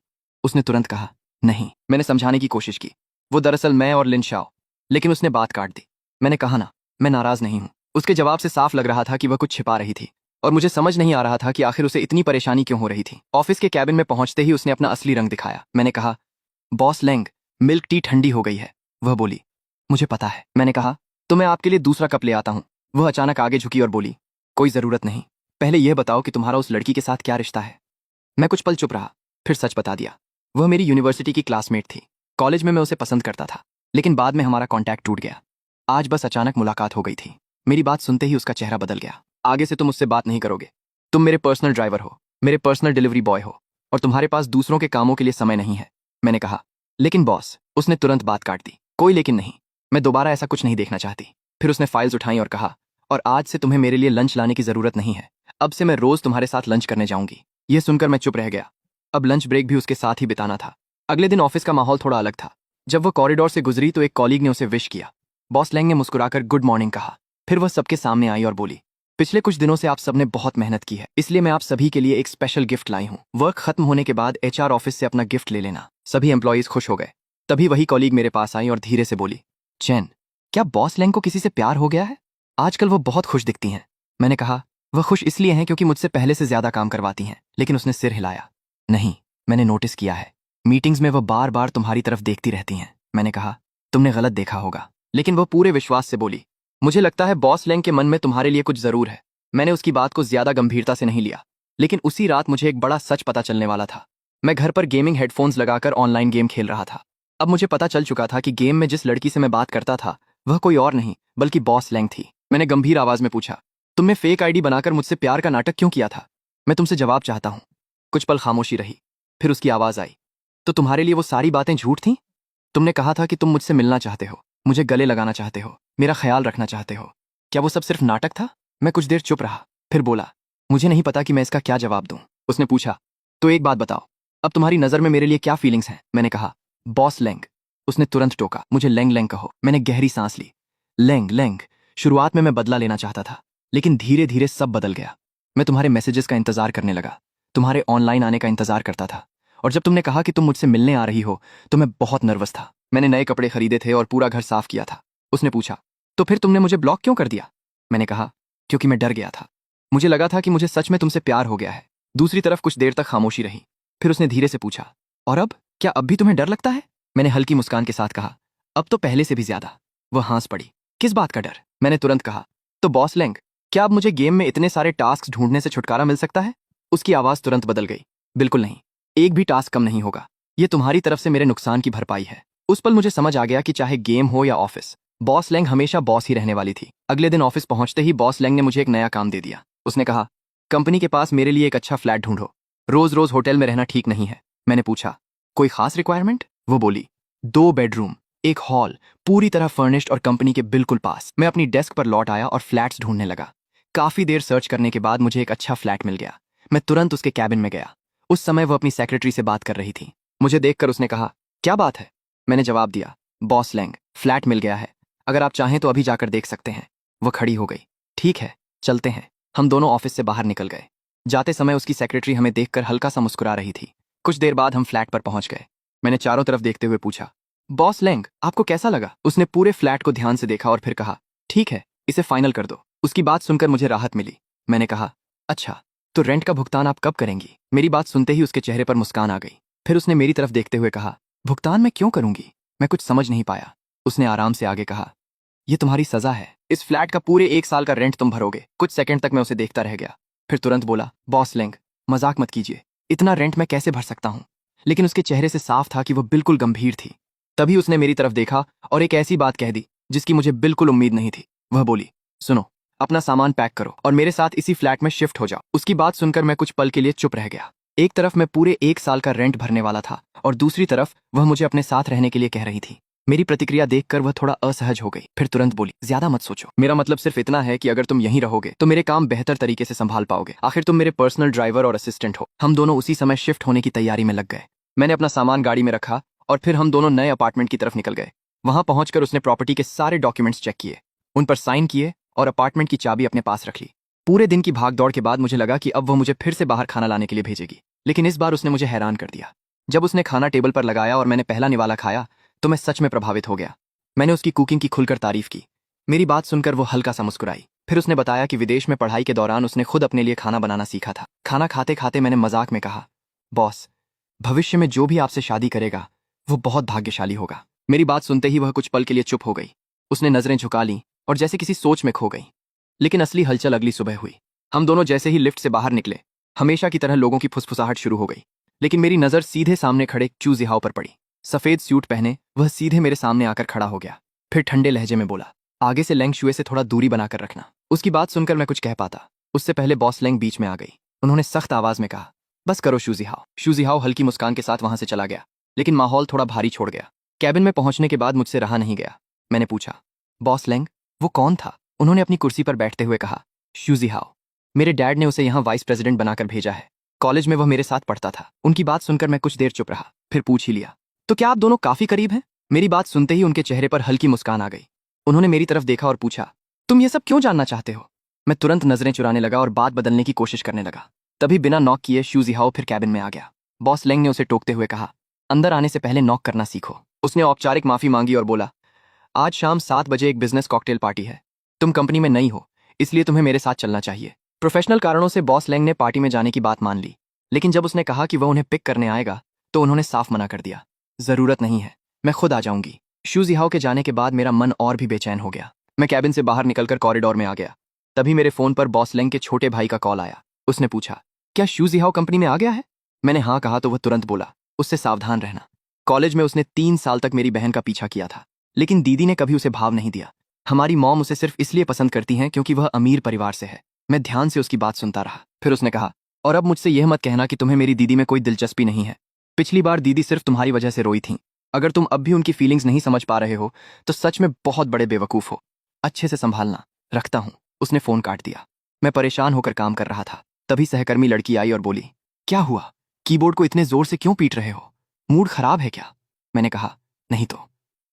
उसने तुरंत कहा, नहीं। मैंने समझाने की कोशिश की, वो दरअसल मैं और लिन शाओ। लेकिन उसने बात काट दी। मैंने कहा ना, मैं नाराज नहीं हूं। उसके जवाब से साफ लग रहा था कि वह कुछ छिपा रही थी और मुझे समझ नहीं आ रहा था कि आखिर उसे इतनी परेशानी क्यों हो रही थी। ऑफिस के कैबिन में पहुंचते ही उसने अपना असली रंग दिखाया। मैंने कहा, बॉस लैंग, मिल्क टी ठंडी हो गई है। वह बोली, मुझे पता है। मैंने कहा, तो मैं आपके लिए दूसरा कप ले आता हूं। वह अचानक आगे झुकी और बोली, कोई जरूरत नहीं, पहले यह बताओ कि तुम्हारा उस लड़की के साथ क्या रिश्ता है। मैं कुछ पल चुप रहा, फिर सच बता दिया। वह मेरी यूनिवर्सिटी की क्लासमेट थी। कॉलेज में मैं उसे पसंद करता था, लेकिन बाद में हमारा कॉन्टैक्ट टूट गया। आज बस अचानक मुलाकात हो गई थी। मेरी बात सुनते ही उसका चेहरा बदल गया। आगे से तुम मुझसे बात नहीं करोगे। तुम मेरे पर्सनल ड्राइवर हो, मेरे पर्सनल डिलीवरी बॉय हो, और तुम्हारे पास दूसरों के कामों के लिए समय नहीं है। मैंने कहा, लेकिन बॉस। उसने तुरंत बात काट दी, कोई लेकिन नहीं, मैं दोबारा ऐसा कुछ नहीं देखना चाहती। फिर उसने फाइल्स उठाई और कहा, और आज से तुम्हें मेरे लिए लंच लाने की जरूरत नहीं है। अब से मैं रोज तुम्हारे साथ लंच करने जाऊंगी। यह सुनकर मैं चुप रह गया। अब लंच ब्रेक भी उसके साथ ही बिताना था। अगले दिन ऑफिस का माहौल थोड़ा अलग था। जब वह कॉरिडोर से गुजरी तो एक कॉलीग ने उसे विश किया। बॉस लैंग ने मुस्कुराकर गुड मॉर्निंग कहा। फिर वह सबके सामने आई और बोली, पिछले कुछ दिनों से आप सबने बहुत मेहनत की है, इसलिए मैं आप सभी के लिए एक स्पेशल गिफ्ट लाई हूं। वर्क खत्म होने के बाद एचआर ऑफिस से अपना गिफ्ट ले लेना। सभी एम्प्लॉइज खुश हो गए। तभी वही कॉलीग मेरे पास आई और धीरे से बोली, चैन, क्या बॉस लैंग को किसी से प्यार हो गया है? आजकल वो बहुत खुश दिखती हैं। मैंने कहा, वह खुश इसलिए हैं क्योंकि मुझसे पहले से ज्यादा काम करवाती हैं। लेकिन उसने सिर हिलाया। नहीं, मैंने नोटिस किया है। मीटिंग्स में वह बार बार तुम्हारी तरफ देखती रहती हैं। मैंने कहा, तुमने गलत देखा होगा। लेकिन वह पूरे विश्वास से बोली, मुझे लगता है बॉस लैंग के मन में तुम्हारे लिए कुछ जरूर है। मैंने उसकी बात को ज्यादा गंभीरता से नहीं लिया। लेकिन उसी रात मुझे एक बड़ा सच पता चलने वाला था। मैं घर पर गेमिंग हेडफोन्स लगाकर ऑनलाइन गेम खेल रहा था। अब मुझे पता चल चुका था कि गेम में जिस लड़की से मैं बात करता था वह कोई और नहीं बल्कि बॉस लैंग थी। मैंने गंभीर आवाज में पूछा, तुमने फेक आईडी बनाकर मुझसे प्यार का नाटक क्यों किया था? मैं तुमसे जवाब चाहता हूं। कुछ पल खामोशी रही। फिर उसकी आवाज आई, तो तुम्हारे लिए वो सारी बातें झूठ थीं? तुमने कहा था कि तुम मुझसे मिलना चाहते हो, मुझे गले लगाना चाहते हो, मेरा ख्याल रखना चाहते हो। क्या वो सब सिर्फ नाटक था? मैं कुछ देर चुप रहा, फिर बोला, मुझे नहीं पता कि मैं इसका क्या जवाब दूं। उसने पूछा, तो एक बात बताओ, अब तुम्हारी नजर में मेरे लिए क्या फीलिंग्स हैं? मैंने कहा, बॉस लैंग। उसने तुरंत टोका, मुझे लैंग लैंग कहो। मैंने गहरी सांस ली। Lang Lang. शुरुआत में मैं बदला लेना चाहता था, लेकिन धीरे धीरे सब बदल गया। मैं तुम्हारे मैसेजेस का इंतजार करने लगा, तुम्हारे ऑनलाइन आने का इंतजार करता था। और जब तुमने कहा कि तुम मुझसे मिलने आ रही हो तो मैं बहुत नर्वस था। मैंने नए कपड़े खरीदे थे और पूरा घर साफ किया था। उसने पूछा, तो फिर तुमने मुझे ब्लॉक क्यों कर दिया? मैंने कहा, क्योंकि मैं डर गया था। मुझे लगा था कि मुझे सच में तुमसे प्यार हो गया है। दूसरी तरफ कुछ देर तक खामोशी रही। फिर उसने धीरे से पूछा, और अब क्या अब भी तुम्हें डर लगता है? मैंने हल्की मुस्कान के साथ कहा, अब तो पहले से भी ज्यादा। वह हंस पड़ी। किस बात का डर? मैंने तुरंत कहा, तो बॉस लैंग, क्या अब मुझे गेम में इतने सारे टास्क ढूंढने से छुटकारा मिल सकता है? उसकी आवाज तुरंत बदल गई। बिल्कुल नहीं, एक भी टास्क कम नहीं होगा। ये तुम्हारी तरफ से मेरे नुकसान की भरपाई है। उस पल मुझे समझ आ गया कि चाहे गेम हो या ऑफिस, बॉस लैंग हमेशा बॉस ही रहने वाली थी। अगले दिन ऑफिस पहुंचते ही बॉस लैंग ने मुझे एक नया काम दे दिया। उसने कहा, कंपनी के पास मेरे लिए एक अच्छा फ्लैट ढूंढो, रोज रोज होटल में रहना ठीक नहीं है। मैंने पूछा, कोई खास रिक्वायरमेंट? वो बोली, 2 बेडरूम, एक हॉल, पूरी तरह फर्निश्ड और कंपनी के बिल्कुल पास। मैं अपनी डेस्क पर लौट आया और फ्लैट्स ढूंढने लगा। काफी देर सर्च करने के बाद मुझे एक अच्छा फ्लैट मिल गया। मैं तुरंत उसके कैबिन में गया। उस समय वह अपनी सेक्रेटरी से बात कर रही थी। मुझे देखकर उसने कहा, क्या बात है? मैंने जवाब दिया, बॉस लैंग, फ्लैट मिल गया है, अगर आप चाहें तो अभी जाकर देख सकते हैं। वह खड़ी हो गई। ठीक है, चलते हैं। हम दोनों ऑफिस से बाहर निकल गए। जाते समय उसकी सेक्रेटरी हमें देखकर हल्का सा मुस्कुरा रही थी। कुछ देर बाद हम फ्लैट पर पहुंच गए। मैंने चारों तरफ देखते हुए पूछा, बॉस लैंग, आपको कैसा लगा? उसने पूरे फ्लैट को ध्यान से देखा और फिर कहा, ठीक है, इसे फाइनल कर दो। उसकी बात सुनकर मुझे राहत मिली। मैंने कहा, अच्छा, तो रेंट का भुगतान आप कब करेंगी? मेरी बात सुनते ही उसके चेहरे पर मुस्कान आ गई। फिर उसने मेरी तरफ देखते हुए कहा, भुगतान मैं क्यों करूंगी? मैं कुछ समझ नहीं पाया। उसने आराम से आगे कहा, यह तुम्हारी सजा है। इस फ्लैट का पूरे 1 साल का रेंट तुम भरोगे। कुछ सेकंड तक मैं उसे देखता रह गया, फिर तुरंत बोला, बॉस लैंग, मजाक मत कीजिए, इतना रेंट मैं कैसे भर सकता हूं? लेकिन उसके चेहरे से साफ था कि वह बिल्कुल गंभीर थी। तभी उसने मेरी तरफ देखा और एक ऐसी बात कह दी जिसकी मुझे बिल्कुल उम्मीद नहीं थी। वह बोली, सुनो, अपना सामान पैक करो और मेरे साथ इसी फ्लैट में शिफ्ट हो जाओ। उसकी बात सुनकर मैं कुछ पल के लिए चुप रह गया। एक तरफ मैं पूरे 1 साल का रेंट भरने वाला था और दूसरी तरफ वह मुझे अपने साथ रहने के लिए कह रही थी। मेरी प्रतिक्रिया देखकर वह थोड़ा असहज हो गई, फिर तुरंत बोली, ज्यादा मत सोचो, मेरा मतलब सिर्फ इतना है कि अगर तुम यहीं रहोगे तो मेरे काम बेहतर तरीके से संभाल पाओगे। आखिर तुम मेरे पर्सनल ड्राइवर और असिस्टेंट हो। हम दोनों उसी समय शिफ्ट होने की तैयारी में लग गए। मैंने अपना सामान गाड़ी में रखा और फिर हम दोनों नए अपार्टमेंट की तरफ निकल गए। वहां पहुंचकर उसने प्रॉपर्टी के सारे डॉक्यूमेंट्स चेक किए, उन पर साइन किए और अपार्टमेंट की चाबी अपने पास रख ली। पूरे दिन की भागदौड़ के बाद मुझे लगा कि अब वह मुझे फिर से बाहर खाना लाने के लिए भेजेगी, लेकिन इस बार उसने मुझे हैरान कर दिया। जब उसने खाना टेबल पर लगाया और मैंने पहला निवाला खाया तो मैं सच में प्रभावित हो गया। मैंने उसकी कुकिंग की खुलकर तारीफ की। मेरी बात सुनकर वो हल्का सा मुस्कुराई। फिर उसने बताया कि विदेश में पढ़ाई के दौरान उसने खुद अपने लिए खाना बनाना सीखा था। खाना खाते खाते मैंने मजाक में कहा, बॉस, भविष्य में जो भी आपसे शादी करेगा वो बहुत भाग्यशाली होगा। मेरी बात सुनते ही वह कुछ पल के लिए चुप हो गई। उसने नजरें झुका लीं और जैसे किसी सोच में खो गई। लेकिन असली हलचल अगली सुबह हुई। हम दोनों जैसे ही लिफ्ट से बाहर निकले, हमेशा की तरह लोगों की फुसफुसाहट शुरू हो गई। लेकिन मेरी नजर सीधे सामने खड़े चू जिहाओ पर पड़ी। सफेद सूट पहने वह सीधे मेरे सामने आकर खड़ा हो गया। फिर ठंडे लहजे में बोला, आगे से लैंग शुए से थोड़ा दूरी बनाकर रखना। उसकी बात सुनकर मैं कुछ कह पाता, उससे पहले बॉस लैंग बीच में आ गई। उन्होंने सख्त आवाज में कहा, बस करो शूजिहाओ। शूजिहाओ हल्की मुस्कान के साथ वहां से चला गया, लेकिन माहौल थोड़ा भारी छोड़ गया। कैबिन में पहुंचने के बाद मुझसे रहा नहीं गया। मैंने पूछा, बॉस लैंग, वो कौन था? उन्होंने अपनी कुर्सी पर बैठते हुए कहा, शूजिहाओ, मेरे डैड ने उसे यहाँ वाइस प्रेसिडेंट बनाकर भेजा है। कॉलेज में वह मेरे साथ पढ़ता था। उनकी बात सुनकर मैं कुछ देर चुप रहा, फिर पूछ ही लिया, तो क्या आप दोनों काफी करीब हैं? मेरी बात सुनते ही उनके चेहरे पर हल्की मुस्कान आ गई। उन्होंने मेरी तरफ देखा और पूछा, तुम ये सब क्यों जानना चाहते हो? मैं तुरंत नजरें चुराने लगा और बात बदलने की कोशिश करने लगा। तभी बिना नॉक किए शूजिहाओ फिर कैबिन में आ गया। बॉस लैंग ने उसे टोकते हुए कहा, अंदर आने से पहले नॉक करना सीखो। उसने औपचारिक माफी मांगी और बोला, आज शाम 7 बजे एक बिजनेस कॉकटेल पार्टी है। तुम कंपनी में नई हो, इसलिए तुम्हें मेरे साथ चलना चाहिए। प्रोफेशनल कारणों से बॉस लेंग ने पार्टी में जाने की बात मान ली, लेकिन जब उसने कहा कि वह उन्हें पिक करने आएगा तो उन्होंने साफ मना कर दिया। जरूरत नहीं है, मैं खुद आ जाऊंगी। शू जिहाओ के जाने के बाद मेरा मन और भी बेचैन हो गया। मैं कैबिन से बाहर निकलकर कॉरिडोर में आ गया। तभी मेरे फोन पर बॉस लेंग के छोटे भाई का कॉल आया। उसने पूछा, क्या शू जिहाओ कंपनी में आ गया है? मैंने हाँ कहा तो वह तुरंत बोला, उससे सावधान रहना। कॉलेज में उसने 3 साल तक मेरी बहन का पीछा किया था, लेकिन दीदी ने कभी उसे भाव नहीं दिया। हमारी मॉम उसे सिर्फ इसलिए पसंद करती हैं क्योंकि वह अमीर परिवार से है। मैं ध्यान से उसकी बात सुनता रहा। फिर उसने कहा, और अब मुझसे यह मत कहना कि तुम्हें मेरी दीदी में कोई दिलचस्पी नहीं है। पिछली बार दीदी सिर्फ तुम्हारी वजह से रोई थी। अगर तुम अब भी उनकी फीलिंग्स नहीं समझ पा रहे हो तो सच में बहुत बड़े बेवकूफ हो। अच्छे से संभालना, रखता हूं। उसने फोन काट दिया। मैं परेशान होकर काम कर रहा था। तभी सहकर्मी लड़की आई और बोली, क्या हुआ? कीबोर्ड को इतने जोर से क्यों पीट रहे हो? मूड खराब है क्या? मैंने कहा, नहीं तो।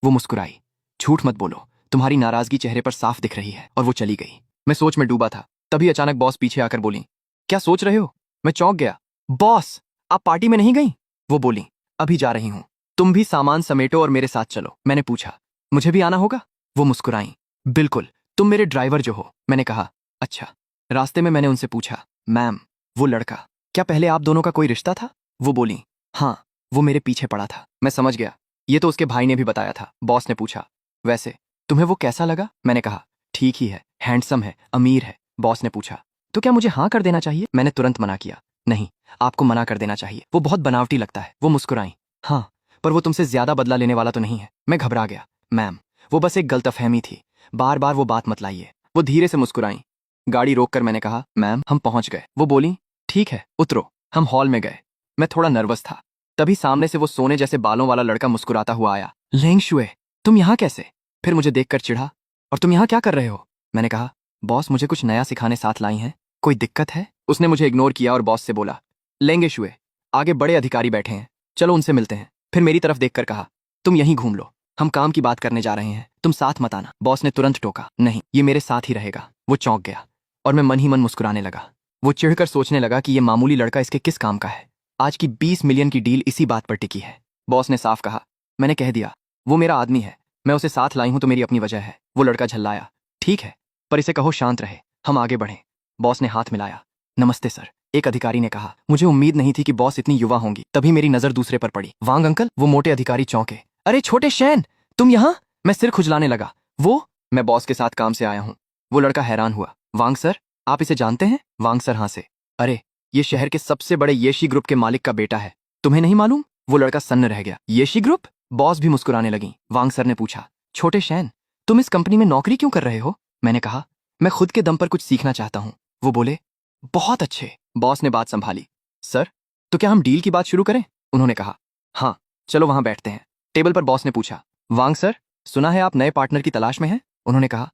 वो मुस्कुराई, झूठ मत बोलो, तुम्हारी नाराजगी चेहरे पर साफ दिख रही है। और वो चली गई। मैं सोच में डूबा था। तभी अचानक बॉस पीछे आकर बोली, क्या सोच रहे हो? मैं चौंक गया। बॉस, आप पार्टी में नहीं गई? वो बोली, अभी जा रही हूं। तुम भी सामान समेटो और मेरे साथ चलो। मैंने पूछा, मुझे भी आना होगा? वो मुस्कुराई, बिल्कुल, तुम मेरे ड्राइवर जो हो। मैंने कहा, अच्छा। रास्ते में मैंने उनसे पूछा, मैम, वो लड़का, क्या पहले आप दोनों का कोई रिश्ता था? वो बोली, हाँ, वो मेरे पीछे पड़ा था। मैं समझ गया, ये तो उसके भाई ने भी बताया था। बॉस ने पूछा, वैसे तुम्हें वो कैसा लगा? मैंने कहा, ठीक ही है, हैंडसम है, अमीर है। बॉस ने पूछा, तो क्या मुझे हाँ कर देना चाहिए? मैंने तुरंत मना किया, नहीं, आपको मना कर देना चाहिए, वो बहुत बनावटी लगता है। वो मुस्कुराई, हाँ, पर वो तुमसे ज्यादा बदला लेने वाला तो नहीं है। मैं घबरा गया, मैम, वो बस एक गलतफहमी थी, बार बार वो बात मत लाइए। वो धीरे से मुस्कुराई। गाड़ी रोककर मैंने कहा, मैम, हम पहुंच गए। वो बोली, ठीक है, उतरो। हम हॉल में गए। मैं थोड़ा नर्वस था। तभी सामने से वो सोने जैसे बालों वाला लड़का मुस्कुराता हुआ आया। लेंग शुए, तुम यहाँ कैसे? फिर मुझे देखकर चिढ़ा, और तुम यहाँ क्या कर रहे हो? मैंने कहा, बॉस मुझे कुछ नया सिखाने साथ लाई हैं, कोई दिक्कत है? उसने मुझे इग्नोर किया और बॉस से बोला, लेंगे शुए, आगे बड़े अधिकारी बैठे हैं, चलो उनसे मिलते हैं। फिर मेरी तरफ देखकर कहा, तुम यहीं घूम लो, हम काम की बात करने जा रहे हैं, तुम साथ मत आना। बॉस ने तुरंत टोका, नहीं, ये मेरे साथ ही रहेगा। वो चौंक गया और मैं मन ही मन मुस्कुराने लगा। वो चिढ़कर सोचने लगा कि ये मामूली लड़का इसके किस काम का है। आज की 20 मिलियन की डील इसी बात पर टिकी है। बॉस ने साफ कहा, मैंने कह दिया, वो मेरा आदमी है, मैं उसे साथ लाई हूं तो मेरी अपनी वजह है। वो लड़का झल्लाया, ठीक है, पर इसे कहो शांत रहे, हम आगे बढ़ें। बॉस ने हाथ मिलाया, नमस्ते सर, एक अधिकारी ने कहा। मुझे उम्मीद नहीं थी कि बॉस इतनी युवा होंगी। तभी मेरी नजर दूसरे पर पड़ी, वांग अंकल। वो मोटे अधिकारी चौंके, अरे छोटे शैन, तुम यहाँ? मैं सिर खुजलाने लगा। वो, मैं बॉस के साथ काम से आया हूँ। वो लड़का हैरान हुआ, वांग सर, आप इसे जानते हैं? वांग सर हाँ से, अरे, ये शहर के सबसे बड़े येशी ग्रुप के मालिक का बेटा है, तुम्हें नहीं मालूम? वो लड़का सन्न रह गया, येशी ग्रुप? बॉस भी मुस्कुराने लगी। वांग सर ने पूछा, छोटे शैन, तुम इस कंपनी में नौकरी क्यों कर रहे हो? मैंने कहा, मैं खुद के दम पर कुछ सीखना चाहता हूँ। वो बोले, बहुत अच्छे। बॉस ने बात संभाली, सर, तो क्या हम डील की बात शुरू करें? उन्होंने कहा, हाँ, चलो वहां बैठते हैं। टेबल पर बॉस ने पूछा, वांग सर, सुना है आप नए पार्टनर की तलाश में हैं? उन्होंने कहा,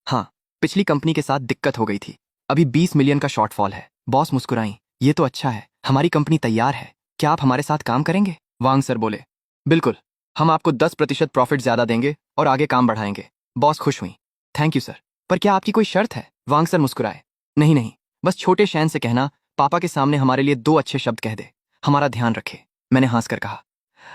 हाँ, पिछली कंपनी के साथ दिक्कत हो गई थी, अभी 20 मिलियन का शॉर्टफॉल है। बॉस मुस्कुराई, ये तो अच्छा है, हमारी कंपनी तैयार है, क्या आप हमारे साथ काम करेंगे? वांग सर बोले, बिल्कुल, हम आपको 10% प्रॉफिट ज्यादा देंगे और आगे काम बढ़ाएंगे। बॉस खुश हुई, थैंक यू सर, पर क्या आपकी कोई शर्त है? वांग सर मुस्कुराए, नहीं नहीं, बस छोटे शैन से कहना पापा के सामने हमारे लिए 2 अच्छे शब्द कह दे, हमारा ध्यान रखे। मैंने हंसकर कहा,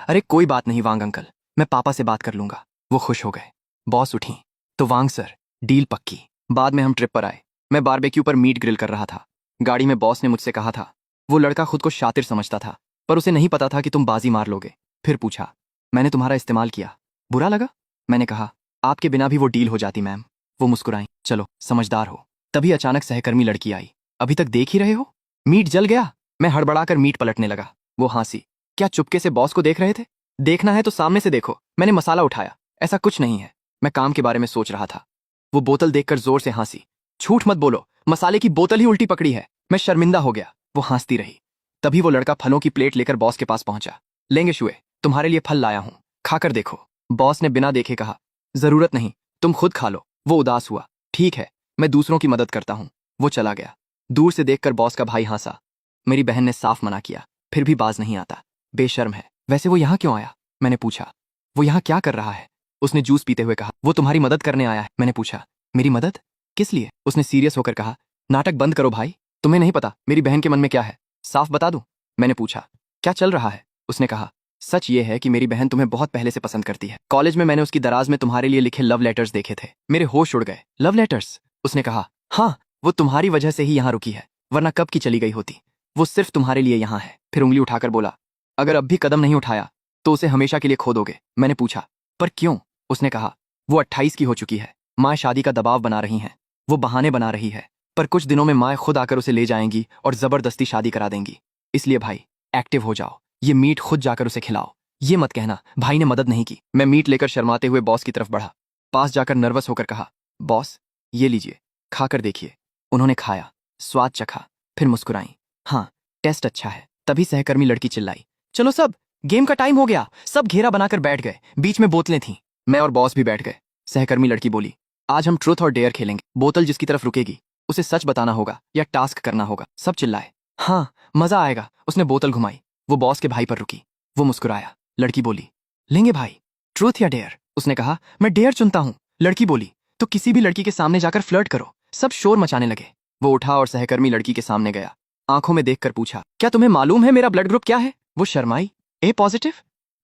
अरे कोई बात नहीं वांग अंकल, मैं पापा से बात कर लूंगा। वो खुश हो गए। बॉस उठी, तो वांग सर, डील पक्की। बाद में हम ट्रिप पर आए। मैं बारबेक्यू पर मीट ग्रिल कर रहा था। गाड़ी में बॉस ने मुझसे कहा था, वो लड़का खुद को शातिर समझता था, पर उसे नहीं पता था कि तुम बाजी मार लोगे। फिर पूछा, मैंने तुम्हारा इस्तेमाल किया, बुरा लगा? मैंने कहा, आपके बिना भी वो डील हो जाती मैम। वो मुस्कुराई, चलो समझदार हो। तभी अचानक सहकर्मी लड़की आई, अभी तक देख ही रहे हो, मीट जल गया। मैं हड़बड़ाकर मीट पलटने लगा। वो हंसी, क्या चुपके से बॉस को देख रहे थे? देखना है तो सामने से देखो। मैंने मसाला उठाया, ऐसा कुछ नहीं है, मैं काम के बारे में सोच रहा था। वो बोतल देखकर जोर से हंसी, झूठ मत बोलो, मसाले की बोतल ही उल्टी पकड़ी है। मैं शर्मिंदा हो गया। वो हंसती रही। तभी वो लड़का फलों की प्लेट लेकर बॉस के पास पहुंचा। लेंगे शुए, तुम्हारे लिए फल लाया हूं, खाकर देखो। बॉस ने बिना देखे कहा, जरूरत नहीं, तुम खुद खा लो। वो उदास हुआ, ठीक है, मैं दूसरों की मदद करता हूं। वो चला गया। दूर से देखकर बॉस का भाई हंसा। मेरी बहन ने साफ मना किया, फिर भी बाज नहीं आता, बेशर्म है। वैसे वो यहाँ क्यों आया? मैंने पूछा, वो यहाँ क्या कर रहा है? उसने जूस पीते हुए कहा, वो तुम्हारी मदद करने आया है। मैंने पूछा, मेरी मदद? किस लिए? उसने सीरियस होकर कहा, नाटक बंद करो भाई, तुम्हें नहीं पता मेरी बहन के मन में क्या है, साफ बता दूं? मैंने पूछा, क्या चल रहा है? उसने कहा, सच ये है कि मेरी बहन तुम्हें बहुत पहले से पसंद करती है। कॉलेज में मैंने उसकी दराज में तुम्हारे लिए लिखे लव लेटर्स देखे थे, मेरे होश उड़ गए। Love letters? उसने कहा। हाँ, वो तुम्हारी वजह से ही यहाँ रुकी है, वरना कब की चली गई होती। वो सिर्फ तुम्हारे लिए यहाँ है। फिर उंगली उठाकर बोला, अगर अब भी कदम नहीं उठाया तो उसे हमेशा के लिए खो दोगे। मैंने पूछा, पर क्यों? उसने कहा, वो 28 की हो चुकी है, माँ शादी का दबाव बना रही हैं, वो बहाने बना रही है, पर कुछ दिनों में माँ खुद आकर उसे ले जाएंगी और जबरदस्ती शादी करा देंगी। इसलिए भाई एक्टिव हो जाओ, ये मीट खुद जाकर उसे खिलाओ। ये मत कहना भाई ने मदद नहीं की। मैं मीट लेकर शर्माते हुए बॉस की तरफ बढ़ा। पास जाकर नर्वस होकर कहा, बॉस ये लीजिए, खाकर देखिए। उन्होंने खाया, स्वाद चखा, फिर मुस्कुराई। हाँ, टेस्ट अच्छा है। तभी सहकर्मी लड़की चिल्लाई, चलो सब, गेम का टाइम हो गया। सब घेरा बनाकर बैठ गए, बीच में बोतलें थीं। मैं और बॉस भी बैठ गए। सहकर्मी लड़की बोली, आज हम ट्रूथ और डेयर खेलेंगे। बोतल जिसकी तरफ रुकेगी उसे सच बताना होगा या टास्क करना होगा। सब चिल्लाए, हाँ मजा आएगा। उसने बोतल घुमाई, वो बॉस के भाई पर रुकी। वो मुस्कुराया। लड़की बोली, लेंगे भाई, ट्रूथ या डेयर? उसने कहा, मैं डेयर चुनता हूं। लड़की बोली, तो किसी भी लड़की के सामने जाकर फ्लर्ट करो। सब शोर मचाने लगे। वो उठा और सहकर्मी लड़की के सामने गया। आंखों में देखकर पूछा, क्या तुम्हें मालूम है मेरा ब्लड ग्रुप क्या है? वो शर्माई। ए पॉजिटिव?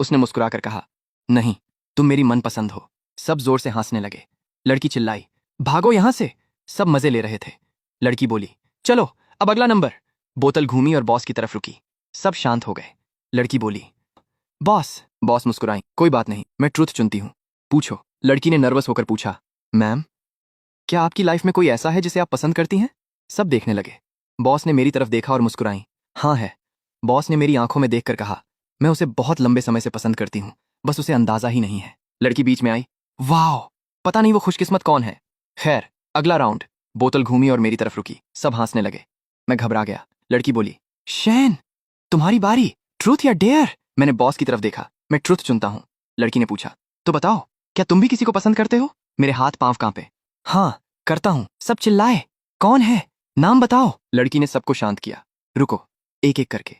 उसने मुस्कुराकर कहा, नहीं, तुम मेरी मनपसंद हो। सब जोर से हंसने लगे। लड़की चिल्लाई, भागो यहां से। सब मजे ले रहे थे। लड़की बोली, चलो अब अगला नंबर। बोतल घूमी और बॉस की तरफ रुकी। सब शांत हो गए। लड़की बोली, बॉस। बॉस मुस्कुराई, कोई बात नहीं, मैं ट्रूथ चुनती हूं। पूछो। लड़की ने नर्वस होकर पूछा, मैम क्या आपकी लाइफ में कोई ऐसा है जिसे आप पसंद करती हैं? सब देखने लगे। बॉस ने मेरी तरफ देखा और मुस्कुराई, हाँ है। बॉस ने मेरी आंखों में देखकर कहा, मैं उसे बहुत लंबे समय से पसंद करती हूं, बस उसे अंदाजा ही नहीं है। लड़की बीच में आई, वाह, पता नहीं वो खुशकिस्मत कौन है। खैर, अगला राउंड। बोतल घूमी और मेरी तरफ रुकी। सब हंसने लगे। मैं घबरा गया। लड़की बोली, शैन तुम्हारी बारी, ट्रूथ या डेयर? मैंने बॉस की तरफ देखा। मैं ट्रूथ चुनता हूं। लड़की ने पूछा, तो बताओ, क्या तुम भी किसी को पसंद करते हो? मेरे हाथ पांव कांपे। हाँ करता हूं। सब चिल्लाए, कौन है, नाम बताओ। लड़की ने सबको शांत किया। रुको, एक एक करके।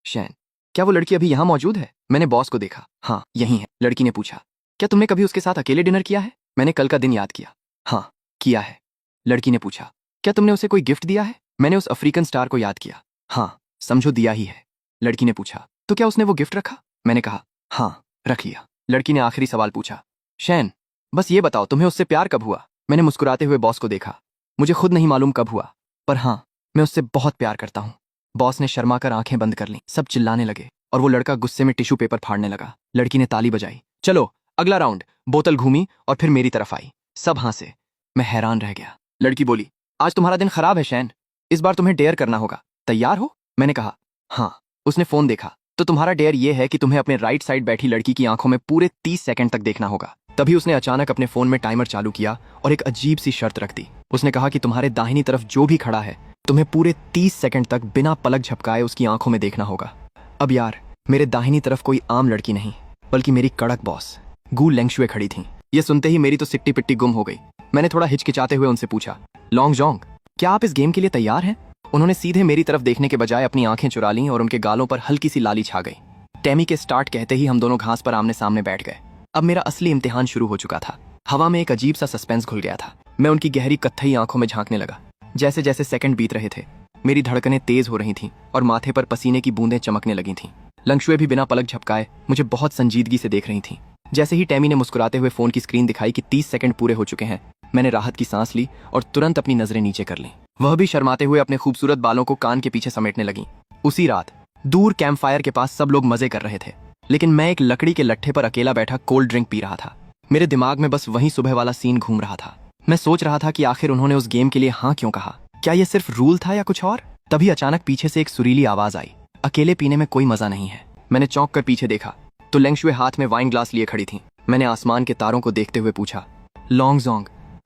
शैन, क्या वो लड़की अभी यहां मौजूद है? मैंने बॉस को देखा। हाँ यही है। लड़की ने पूछा, क्या तुमने कभी उसके साथ अकेले डिनर किया है? मैंने कल का दिन याद किया। हाँ किया है। लड़की ने पूछा, क्या तुमने उसे कोई गिफ्ट दिया है? मैंने उस अफ्रीकन स्टार को याद किया। हाँ समझो दिया ही है। लड़की ने पूछा, तो क्या उसने वो गिफ्ट रखा? मैंने कहा, हाँ रख लिया। लड़की ने आखिरी सवाल पूछा, शैन बस ये बताओ तुम्हें उससे प्यार कब हुआ? मैंने मुस्कुराते हुए बॉस को देखा। मुझे खुद नहीं मालूम कब हुआ, पर हाँ मैं उससे बहुत प्यार करता हूँ। बॉस ने शर्माकर आंखें बंद कर लीं। सब चिल्लाने लगे और वो लड़का गुस्से में टिश्यू पेपर फाड़ने लगा। लड़की ने ताली बजाई। चलो अगला राउंड। बोतल घूमी और फिर मेरी तरफ आई। सब हंसे। मैं हैरान रह गया। लड़की बोली, आज तुम्हारा दिन खराब है शैन, इस बार तुम्हें डेयर करना होगा। तैयार हो? मैंने कहा, हाँ। उसने फोन देखा, तो तुम्हारा डेयर ये है कि तुम्हें अपने राइट साइड बैठी लड़की की आंखों में पूरे 30 सेकंड तक देखना होगा। तभी उसने अचानक अपने फोन में टाइमर चालू किया और एक अजीब सी शर्त रख दी। उसने कहा कि तुम्हारे दाहिनी तरफ जो भी खड़ा है तुम्हें पूरे 30 सेकंड तक बिना पलक झपकाए उसकी आंखों में देखना होगा। अब यार, मेरे दाहिनी तरफ कोई आम लड़की नहीं, बल्कि मेरी कड़क बॉस गू लेंगशुए खड़ी थी। ये सुनते ही मेरी तो सिट्टी पिट्टी गुम हो गई। मैंने थोड़ा हिचकिचाते हुए उनसे पूछा, लॉन्ग जोंग, क्या आप इस गेम के लिए तैयार हैं? उन्होंने सीधे मेरी तरफ देखने के बजाय अपनी आंखें चुरा लीं और उनके गालों पर हल्की सी लाली छा गई। टैमी के स्टार्ट कहते ही हम दोनों घास पर आमने सामने बैठ गए। अब मेरा असली इम्तिहान शुरू हो चुका था। हवा में एक अजीब सा सस्पेंस घुल गया था। मैं उनकी गहरी कत्थई आंखों में झांकने लगा। जैसे जैसे सेकंड बीत रहे थे, मेरी धड़कनें तेज हो रही थीं और माथे पर पसीने की बूंदें चमकने लगी थीं। लंगशुए भी बिना पलक झपकाए मुझे बहुत संजीदगी से देख रही थीं। जैसे ही टैमी ने मुस्कुराते हुए फोन की स्क्रीन दिखाई कि 30 सेकंड पूरे हो चुके हैं, मैंने राहत की सांस ली और तुरंत अपनी नजरें नीचे कर लीं। वह भी शर्माते हुए अपने खूबसूरत बालों को कान के पीछे समेटने लगी। उसी रात दूर कैंप फायर के पास सब लोग मजे कर रहे थे, लेकिन मैं एक लकड़ी के लट्ठे पर अकेला बैठा कोल्ड ड्रिंक पी रहा था। मेरे दिमाग में बस वही सुबह वाला सीन घूम रहा था। मैं सोच रहा था कि आखिर उन्होंने उस गेम के लिए हाँ क्यों कहा। क्या ये सिर्फ रूल था या कुछ और? तभी अचानक पीछे से एक सुरीली आवाज आई, अकेले पीने में कोई मजा नहीं है। मैंने चौंक कर पीछे देखा तो लेंगशुए हाथ में वाइन ग्लास लिए खड़ी थी। मैंने आसमान के तारों को देखते हुए पूछा, लॉन्ग जोंग,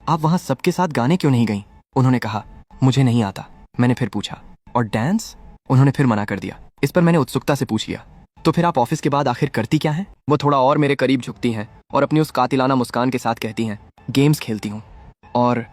आप वहां सबके साथ गाने क्यों नहीं गई? उन्होंने कहा, मुझे नहीं आता। मैंने फिर पूछा, और डांस? उन्होंने फिर मना कर दिया। इस पर मैंने उत्सुकता से पूछ लिया, तो फिर आप ऑफिस के बाद आखिर करती क्या हैं? वो थोड़ा और मेरे करीब झुकती हैं और अपनी उस कातिलाना मुस्कान के साथ कहती हैं, गेम्स खेलती हूँ और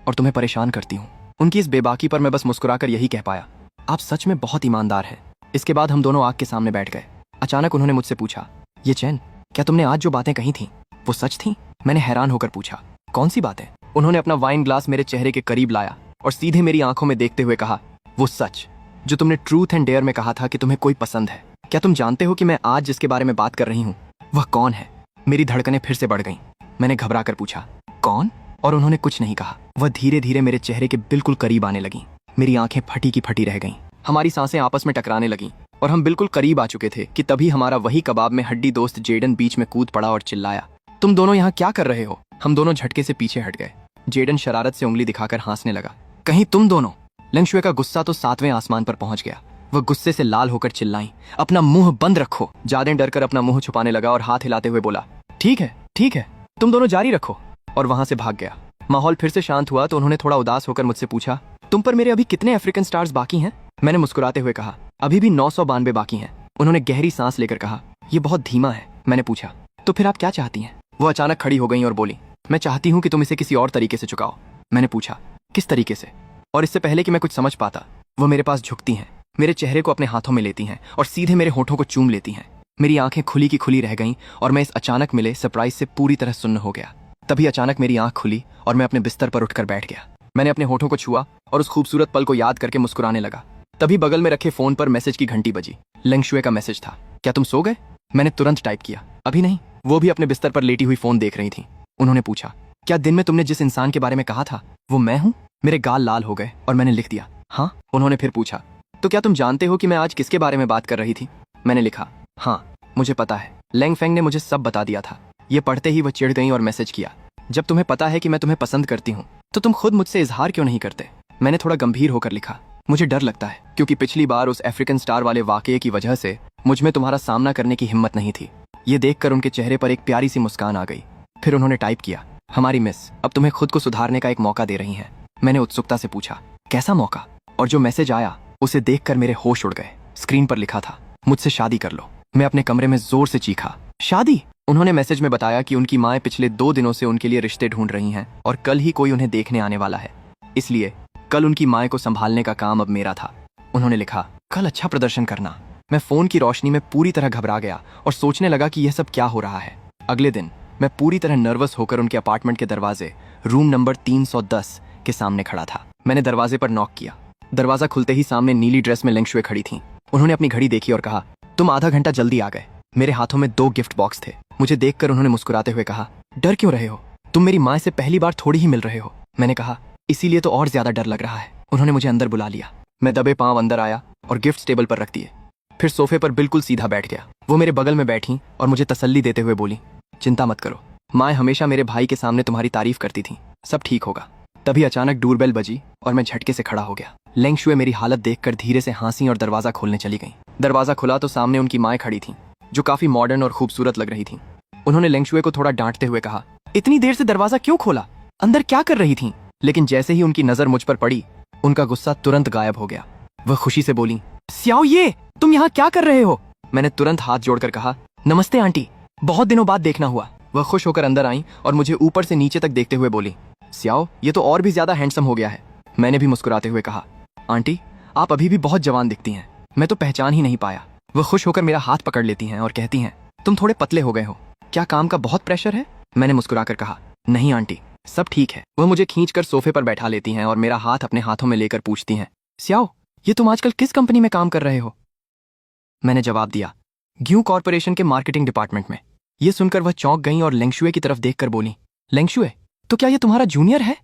तुम्हें परेशान करती हूँ। उनकी इस बेबाकी पर मैं बस मुस्कुराकर यही कह पाया, आप सच में बहुत ईमानदार हैं। इसके बाद हम दोनों आग के सामने बैठ गए। अचानक उन्होंने मुझसे पूछा, ये चैन, क्या तुमने आज जो बातें कही थी वो सच थी? मैंने हैरान होकर पूछा, कौन सी बातें? उन्होंने अपना वाइन ग्लास मेरे चेहरे के करीब लाया और सीधे मेरी आंखों में देखते हुए कहा, वो सच जो तुमने ट्रूथ एंड डेयर में कहा था कि तुम्हें कोई पसंद है। क्या तुम जानते हो कि मैं आज जिसके बारे में बात कर रही हूँ वह कौन है? मेरी धड़कनें फिर से बढ़ गईं। मैंने घबरा कर पूछा, कौन? और उन्होंने कुछ नहीं कहा। वह धीरे धीरे मेरे चेहरे के बिल्कुल करीब आने लगीं। मेरी आंखें फटी की फटी रह गईं। हमारी सांसें आपस में टकराने लगीं और हम बिल्कुल करीब आ चुके थे कि तभी हमारा वही कबाब में हड्डी दोस्त जेडन बीच में कूद पड़ा और चिल्लाया, तुम दोनों यहाँ क्या कर रहे हो? हम दोनों झटके से पीछे हट गए। जेडन शरारत से उंगली दिखाकर हंसने लगा, कहीं तुम दोनों? लेंगशुए का गुस्सा तो 7वें आसमान पर पहुंच गया। वह गुस्से से लाल होकर चिल्लाई, अपना मुंह बंद रखो। जादेन डरकर अपना मुंह छुपाने लगा और हाथ हिलाते हुए बोला, ठीक है, तुम दोनों जारी रखो, और वहां से भाग गया। माहौल फिर से शांत हुआ तो उन्होंने थोड़ा उदास होकर मुझसे पूछा, तुम पर मेरे अभी कितने अफ्रीकन स्टार्स बाकी हैं? मैंने मुस्कुराते हुए कहा, अभी भी 992 बाकी हैं। उन्होंने गहरी सांस लेकर कहा, यह बहुत धीमा है। मैंने पूछा, तो फिर आप क्या चाहती हैं? वो अचानक खड़ी हो गई और बोली, मैं चाहती हूँ कि तुम इसे किसी और तरीके से चुकाओ। मैंने पूछा, किस तरीके से? और इससे पहले कि मैं कुछ समझ पाता, वो मेरे पास झुकती हैं, मेरे चेहरे को अपने हाथों में लेती हैं और सीधे मेरे होठों को चूम लेती हैं। मेरी आंखें खुली की खुली रह गईं और मैं इस अचानक मिले सरप्राइज से पूरी तरह सुन्न हो गया। तभी अचानक मेरी आंख खुली और मैं अपने बिस्तर पर उठकर बैठ गया। मैंने अपने होठों को छुआ और उस खूबसूरत पल को याद करके मुस्कुराने लगा। तभी बगल में रखे फोन पर मैसेज की घंटी बजी। लेंगशुए का मैसेज था, क्या तुम सो गए? मैंने तुरंत टाइप किया, अभी नहीं। वो भी अपने बिस्तर पर लेटी हुई फोन देख रही थी। उन्होंने पूछा, क्या दिन में तुमने जिस इंसान के बारे में कहा था वो मैं हूँ? मेरे गाल लाल हो गए और मैंने लिख दिया, हाँ। उन्होंने फिर पूछा, तो क्या तुम जानते हो कि मैं आज किसके बारे में बात कर रही थी? मैंने लिखा, हाँ मुझे पता है। लैंग फेंग ने मुझे सब बता दिया था। ये पढ़ते ही वह चिढ़ गई और मैसेज किया, जब तुम्हें पता है कि मैं तुम्हें पसंद करती हूँ तो तुम खुद मुझसे इजहार क्यों नहीं करते? मैंने थोड़ा गंभीर होकर लिखा, मुझे डर लगता है क्योंकि पिछली बार उस अफ्रीकन स्टार वाले वाकये की वजह से मुझ में तुम्हारा सामना करने की हिम्मत नहीं थी। ये देखकर उनके चेहरे पर एक प्यारी सी मुस्कान आ गई। फिर उन्होंने टाइप किया, हमारी मिस अब तुम्हें खुद को सुधारने का एक मौका दे रही हैं। मैंने उत्सुकता से पूछा, कैसा मौका? और जो मैसेज आया उसे देखकर मेरे होश उड़ गए। स्क्रीन पर लिखा था, मुझसे शादी कर लो। मैं अपने कमरे में जोर से चीखा, शादी? उन्होंने मैसेज में बताया कि उनकी माएँ पिछले 2 दिनों से उनके लिए रिश्ते ढूंढ रही हैं और कल ही कोई उन्हें देखने आने वाला है, इसलिए कल उनकी माएँ को संभालने का काम अब मेरा था। उन्होंने लिखा, कल अच्छा प्रदर्शन करना। मैं फोन की रोशनी में पूरी तरह घबरा गया और सोचने लगा कि यह सब क्या हो रहा है। अगले दिन मैं पूरी तरह नर्वस होकर उनके अपार्टमेंट के दरवाजे रूम नंबर 310 के सामने खड़ा था। मैंने दरवाजे पर नॉक किया। दरवाजा खुलते ही सामने नीली ड्रेस में लेंगशुए खड़ी थीं। उन्होंने अपनी घड़ी देखी और कहा, तुम आधा घंटा जल्दी आ गए। मेरे हाथों में 2 गिफ्ट बॉक्स थे। मुझे देखकर उन्होंने मुस्कुराते हुए कहा, डर क्यों रहे हो? तुम मेरी माँ से पहली बार थोड़ी ही मिल रहे हो। मैंने कहा, इसीलिए तो और ज्यादा डर लग रहा है। उन्होंने मुझे अंदर बुला लिया। मैं दबे पांव अंदर आया और गिफ्ट टेबल पर रख दिए। फिर सोफे पर बिल्कुल सीधा बैठ गया। वो मेरे बगल में बैठी और मुझे तसल्ली देते हुए बोली, चिंता मत करो, माँ हमेशा मेरे भाई के सामने तुम्हारी तारीफ करती थी, सब ठीक होगा। तभी अचानक डोरबेल बजी और मैं झटके से खड़ा हो गया। लेंगशुए मेरी हालत देखकर धीरे से हंसी और दरवाजा खोलने चली गई। दरवाजा खुला तो सामने उनकी माँ खड़ी थी, जो काफी मॉडर्न और खूबसूरत लग रही थी। उन्होंने लेंगशुए को थोड़ा डांटते हुए कहा, इतनी देर से दरवाजा क्यों खोला? अंदर क्या कर रही थी? लेकिन जैसे ही उनकी नजर मुझ पर पड़ी, उनका गुस्सा तुरंत गायब हो गया। वह खुशी से बोली, स्याओ ये तुम यहाँ क्या कर रहे हो? मैंने तुरंत हाथ जोड़कर कहा, नमस्ते आंटी, बहुत दिनों बाद देखना हुआ। वह खुश होकर अंदर आई और मुझे ऊपर से नीचे तक देखते हुए बोली, स्याओ ये तो और भी ज्यादा हैंडसम हो गया है। मैंने भी मुस्कुराते हुए कहा, आंटी आप अभी भी बहुत जवान दिखती हैं, मैं तो पहचान ही नहीं पाया। वह खुश होकर मेरा हाथ पकड़ लेती हैं और कहती हैं, तुम थोड़े पतले हो गए हो, क्या काम का बहुत प्रेशर है? मैंने मुस्कुराकर कहा, नहीं आंटी सब ठीक है। वह मुझे खींचकर सोफे पर बैठा लेती हैं और मेरा हाथ अपने हाथों में लेकर पूछती हैं, स्याओ ये तुम आजकल किस कंपनी में काम कर रहे हो? मैंने जवाब दिया, ग्यू कॉर्पोरेशन के मार्केटिंग डिपार्टमेंट में। ये सुनकर वह चौंक गई और लेंगशुए की तरफ देखकर बोली, लेंगशुए तो क्या ये तुम्हारा जूनियर है?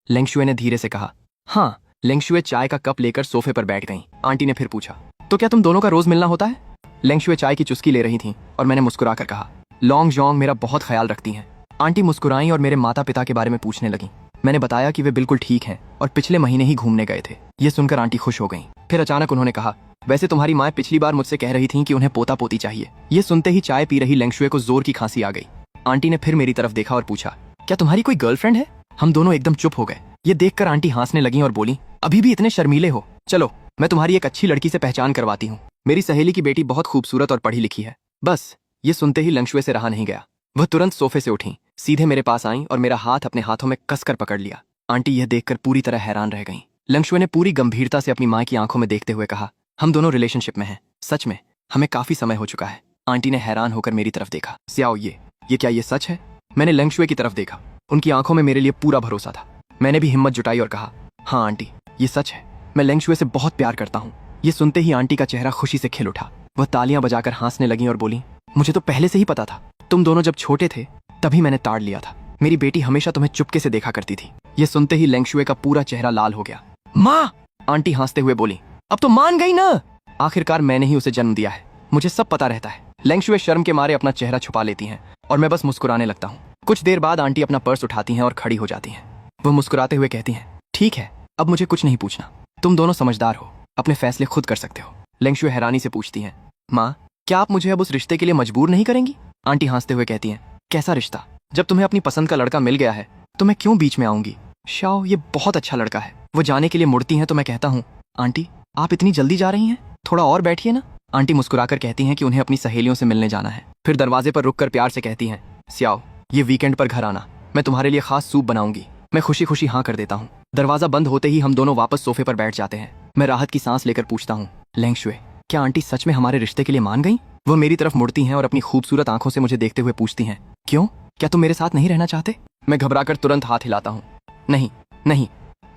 लेंगशुए ने धीरे से कहा, हाँ। लेंगशुए चाय का कप लेकर सोफे पर बैठ गईं। आंटी ने फिर पूछा, तो क्या तुम दोनों का रोज मिलना होता है? लेंगशुए चाय की चुस्की ले रही थीं और मैंने मुस्कुराकर कहा, लॉन्ग जॉन्ग मेरा बहुत ख्याल रखती हैं। आंटी मुस्कुराई और मेरे माता पिता के बारे में पूछने लगी। मैंने बताया कि वे बिल्कुल ठीक हैं और पिछले महीने ही घूमने गए थे। ये सुनकर आंटी खुश हो गईं। फिर अचानक उन्होंने कहा, वैसे तुम्हारी माँ पिछली बार मुझसे कह रही थी कि उन्हें पोता पोती चाहिए। ये सुनते ही चाय पी रही लेंगशुए को जोर की खांसी आ गई। आंटी ने फिर मेरी तरफ देखा और पूछा, क्या तुम्हारी कोई गर्लफ्रेंड है? हम दोनों एकदम चुप हो गए। ये देखकर आंटी हंसने लगी और बोली, अभी भी इतने शर्मीले हो? चलो मैं तुम्हारी एक अच्छी लड़की से पहचान करवाती हूँ। मेरी सहेली की बेटी बहुत खूबसूरत और पढ़ी लिखी है। बस ये सुनते ही लेंगशुए से रहा नहीं गया। वह तुरंत सोफे से उठी, सीधे मेरे पास आई और मेरा हाथ अपने हाथों में कसकर पकड़ लिया। आंटी यह देखकर पूरी तरह हैरान रह गईं। लेंगशुए ने पूरी गंभीरता से अपनी माँ की आंखों में देखते हुए कहा, हम दोनों रिलेशनशिप में हैं। सच में हमें काफी समय हो चुका है। आंटी ने हैरान होकर मेरी तरफ देखा। स्याओ ये क्या ये सच है? मैंने लेंगशुए की तरफ देखा। उनकी आंखों में मेरे लिए पूरा भरोसा था। मैंने भी हिम्मत जुटाई और कहा, हाँ आंटी ये सच है, मैं लेंगशुए से बहुत प्यार करता हूँ। ये सुनते ही आंटी का चेहरा खुशी से खिल उठा। वह तालियां बजाकर हंसने लगी और बोली, मुझे तो पहले से ही पता था, तुम दोनों जब छोटे थे तभी मैंने ताड़ लिया था। मेरी बेटी हमेशा तुम्हें चुपके से देखा करती थी। यह सुनते ही लेंगशुए का पूरा चेहरा लाल हो गया। माँ, आंटी हंसते हुए बोली, अब तो मान गई ना। आखिरकार मैंने ही उसे जन्म दिया है, मुझे सब पता रहता है। लेंगशुए शर्म के मारे अपना चेहरा छुपा लेती हैं और मैं बस मुस्कुराने लगता हूँ। कुछ देर बाद आंटी अपना पर्स उठाती हैं और खड़ी हो जाती हैं। वह मुस्कुराते हुए कहती हैं, ठीक है, अब मुझे कुछ नहीं पूछना, तुम दोनों समझदार हो, अपने फैसले खुद कर सकते हो। लेंगशुए हैरानी से पूछती हैं, माँ, क्या आप मुझे अब उस रिश्ते के लिए मजबूर नहीं करेंगी? आंटी हंसते हुए कहती हैं, कैसा रिश्ता? जब तुम्हें अपनी पसंद का लड़का मिल गया है तो मैं क्यों बीच में आऊंगी? शाओ, ये बहुत अच्छा लड़का है। वो जाने के लिए मुड़ती हैं तो मैं कहता हूँ, आंटी आप इतनी जल्दी जा रही हैं, थोड़ा और बैठिए ना। आंटी मुस्कुराकर कहती हैं कि उन्हें अपनी सहेलियों से मिलने जाना है। फिर दरवाजे पर रुककर प्यार से कहती हैं, सियाओ, ये वीकेंड पर घर आना, मैं तुम्हारे लिए खास सूप बनाऊंगी। मैं खुशी खुशी हाँ कर देता हूँ। दरवाजा बंद होते ही हम दोनों वापस सोफे पर बैठ जाते हैं। मैं राहत की सांस लेकर पूछता हूँ, लेंगशुए, क्या आंटी सच में हमारे रिश्ते के लिए मान गई? वह मेरी तरफ मुड़ती हैं और अपनी खूबसूरत आंखों से मुझे देखते हुए पूछती हैं, क्यों, क्या तुम मेरे साथ नहीं रहना चाहते? मैं घबराकर तुरंत हाथ हिलाता हूँ, नहीं नहीं,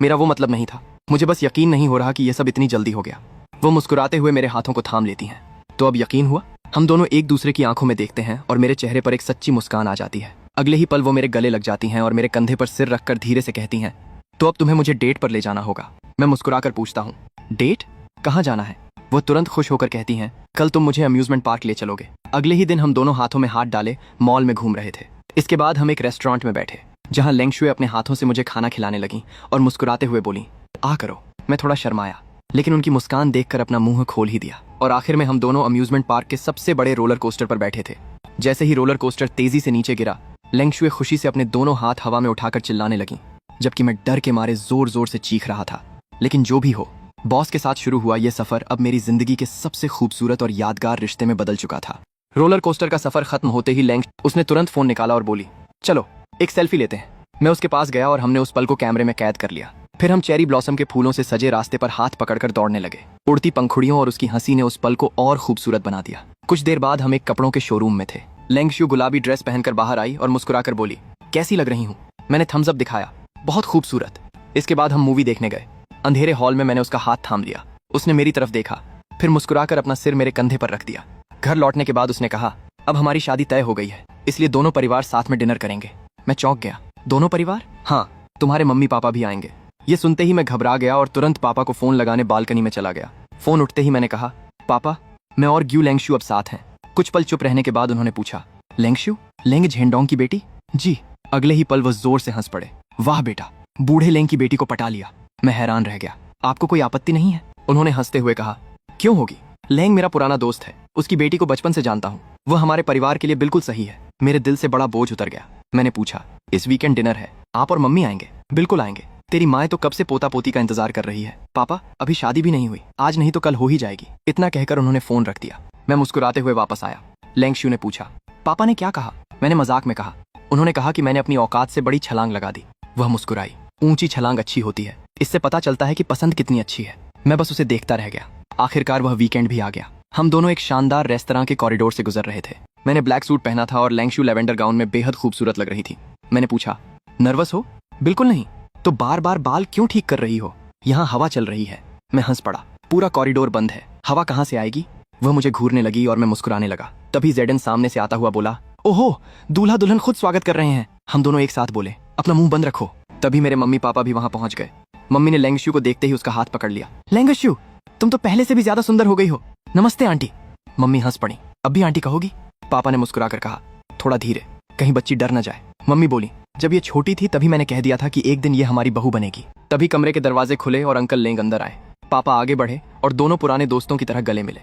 मेरा वो मतलब नहीं था, मुझे बस यकीन नहीं हो रहा कि यह सब इतनी जल्दी हो गया। वो मुस्कुराते हुए मेरे हाथों को थाम लेती हैं। तो अब यकीन हुआ? हम दोनों एक दूसरे की आंखों में देखते हैं और मेरे चेहरे पर एक सच्ची मुस्कान आ जाती है। अगले ही पल वो मेरे गले लग जाती हैं और मेरे कंधे पर सिर रखकर धीरे से कहती हैं, तो अब तुम्हें मुझे डेट पर ले जाना होगा। मैं मुस्कुराकर पूछता हूँ, डेट? कहाँ जाना है? वो तुरंत खुश होकर कहती हैं, कल तुम मुझे अम्यूजमेंट पार्क ले चलोगे। अगले ही दिन हम दोनों हाथों में हाथ डाले मॉल में घूम रहे थे। इसके बाद हम एक रेस्टोरेंट में बैठे जहाँ लेंगशुए अपने हाथों से मुझे खाना खिलाने लगी और मुस्कुराते हुए बोली, आ करो। मैं थोड़ा शर्माया, लेकिन उनकी मुस्कान देखकर अपना मुंह खोल ही दिया और आखिर में हम दोनों अम्यूजमेंट पार्क के सबसे बड़े रोलर कोस्टर पर बैठे थे। जैसे ही रोलर कोस्टर तेजी से नीचे गिरा, लेंगशुए खुशी से अपने दोनों हाथ हवा में उठाकर चिल्लाने लगी, जबकि मैं डर के मारे जोर जोर से चीख रहा था। लेकिन जो भी हो, बॉस के साथ शुरू हुआ यह सफर अब मेरी जिंदगी के सबसे खूबसूरत और यादगार रिश्ते में बदल चुका था। रोलर कोस्टर का सफर खत्म होते ही उसने तुरंत फोन निकाला और बोली, चलो एक सेल्फी लेते हैं। मैं उसके पास गया और हमने उस पल को कैमरे में कैद कर लिया। फिर हम चेरी ब्लॉसम के फूलों से सजे रास्ते पर हाथ पकड़कर दौड़ने लगे। उड़ती पंखुड़ियों और उसकी हंसी ने उस पल को और खूबसूरत बना दिया। कुछ देर बाद हम एक कपड़ों के शोरूम में थे। लेंगशु गुलाबी ड्रेस पहनकर बाहर आई और मुस्कुराकर बोली, कैसी लग रही हूँ? मैंने थम्स अप दिखाया, बहुत खूबसूरत। इसके बाद हम मूवी देखने गए। अंधेरे हॉल में मैंने उसका हाथ थाम लिया। उसने मेरी तरफ देखा, फिर मुस्कुराकर अपना सिर मेरे कंधे पर रख दिया। घर लौटने के बाद उसने कहा, अब हमारी शादी तय हो गई है, इसलिए दोनों परिवार साथ में डिनर करेंगे। मैं चौंक गया, दोनों परिवार? हाँ, तुम्हारे मम्मी पापा भी आएंगे। ये सुनते ही मैं घबरा गया और तुरंत पापा को फोन लगाने बालकनी में चला गया। फोन उठते ही मैंने कहा, पापा, मैं और ग्यू लेंगशु अब साथ हैं। कुछ पल चुप रहने के बाद उन्होंने पूछा, लेंगशु, लेंग झेंडोंग की बेटी? जी। अगले ही पल वह जोर से हंस पड़े, वाह बेटा, बूढ़े लेंग की बेटी को पटा लिया। मैं हैरान रह गया, आपको कोई आपत्ति नहीं है? उन्होंने हंसते हुए कहा, क्यों होगी, लेंग मेरा पुराना दोस्त है, उसकी बेटी को बचपन से जानता हूँ, वह हमारे परिवार के लिए बिल्कुल सही है। मेरे दिल से बड़ा बोझ उतर गया। मैंने पूछा, इस वीकेंड डिनर है, आप और मम्मी आएंगे? बिल्कुल आएंगे, तेरी माँ तो कब से पोता पोती का इंतजार कर रही है। पापा, अभी शादी भी नहीं हुई, आज नहीं तो कल हो ही जाएगी। इतना कहकर उन्होंने फोन रख दिया। मैं मुस्कुराते हुए वापस आया। लेंगशु ने पूछा, पापा ने क्या कहा? मैंने मजाक में कहा, उन्होंने कहा कि मैंने अपनी औकात से बड़ी छलांग लगा दी। वह मुस्कुराई, ऊंची छलांग अच्छी होती है, इससे पता चलता है कि पसंद कितनी अच्छी है। मैं बस उसे देखता रह गया। आखिरकार वह वीकेंड भी आ गया। हम दोनों एक शानदार रेस्तरां के कॉरिडोर से गुजर रहे थे। मैंने ब्लैक सूट पहना था और लेंगशु लेवेंडर गाउन में बेहद खूबसूरत लग रही थी। मैंने पूछा, नर्वस हो? बिल्कुल नहीं। तो बार बार बाल क्यों ठीक कर रही हो? यहाँ हवा चल रही है। मैं हंस पड़ा, पूरा कॉरिडोर बंद है, हवा कहाँ से आएगी? वह मुझे घूरने लगी और मैं मुस्कुराने लगा। तभी जेडन सामने से आता हुआ बोला, ओहो, दूल्हा दुल्हन खुद स्वागत कर रहे हैं। हम दोनों एक साथ बोले, अपना मुंह बंद रखो। तभी मेरे मम्मी पापा भी वहां पहुंच गए। मम्मी ने लेंगशु को देखते ही उसका हाथ पकड़ लिया। लेंगशु, तुम तो पहले से भी ज्यादा सुंदर हो गई हो। नमस्ते आंटी। मम्मी हंस पड़ी, अब भी आंटी कहोगी? पापा ने मुस्कुराकर कहा, थोड़ा धीरे, कहीं बच्ची डर न जाए। मम्मी बोली, जब ये छोटी थी तभी मैंने कह दिया था कि एक दिन ये हमारी बहू बनेगी। तभी कमरे के दरवाजे खुले और अंकल लेंग अंदर आए। पापा आगे बढ़े और दोनों पुराने दोस्तों की तरह गले मिले।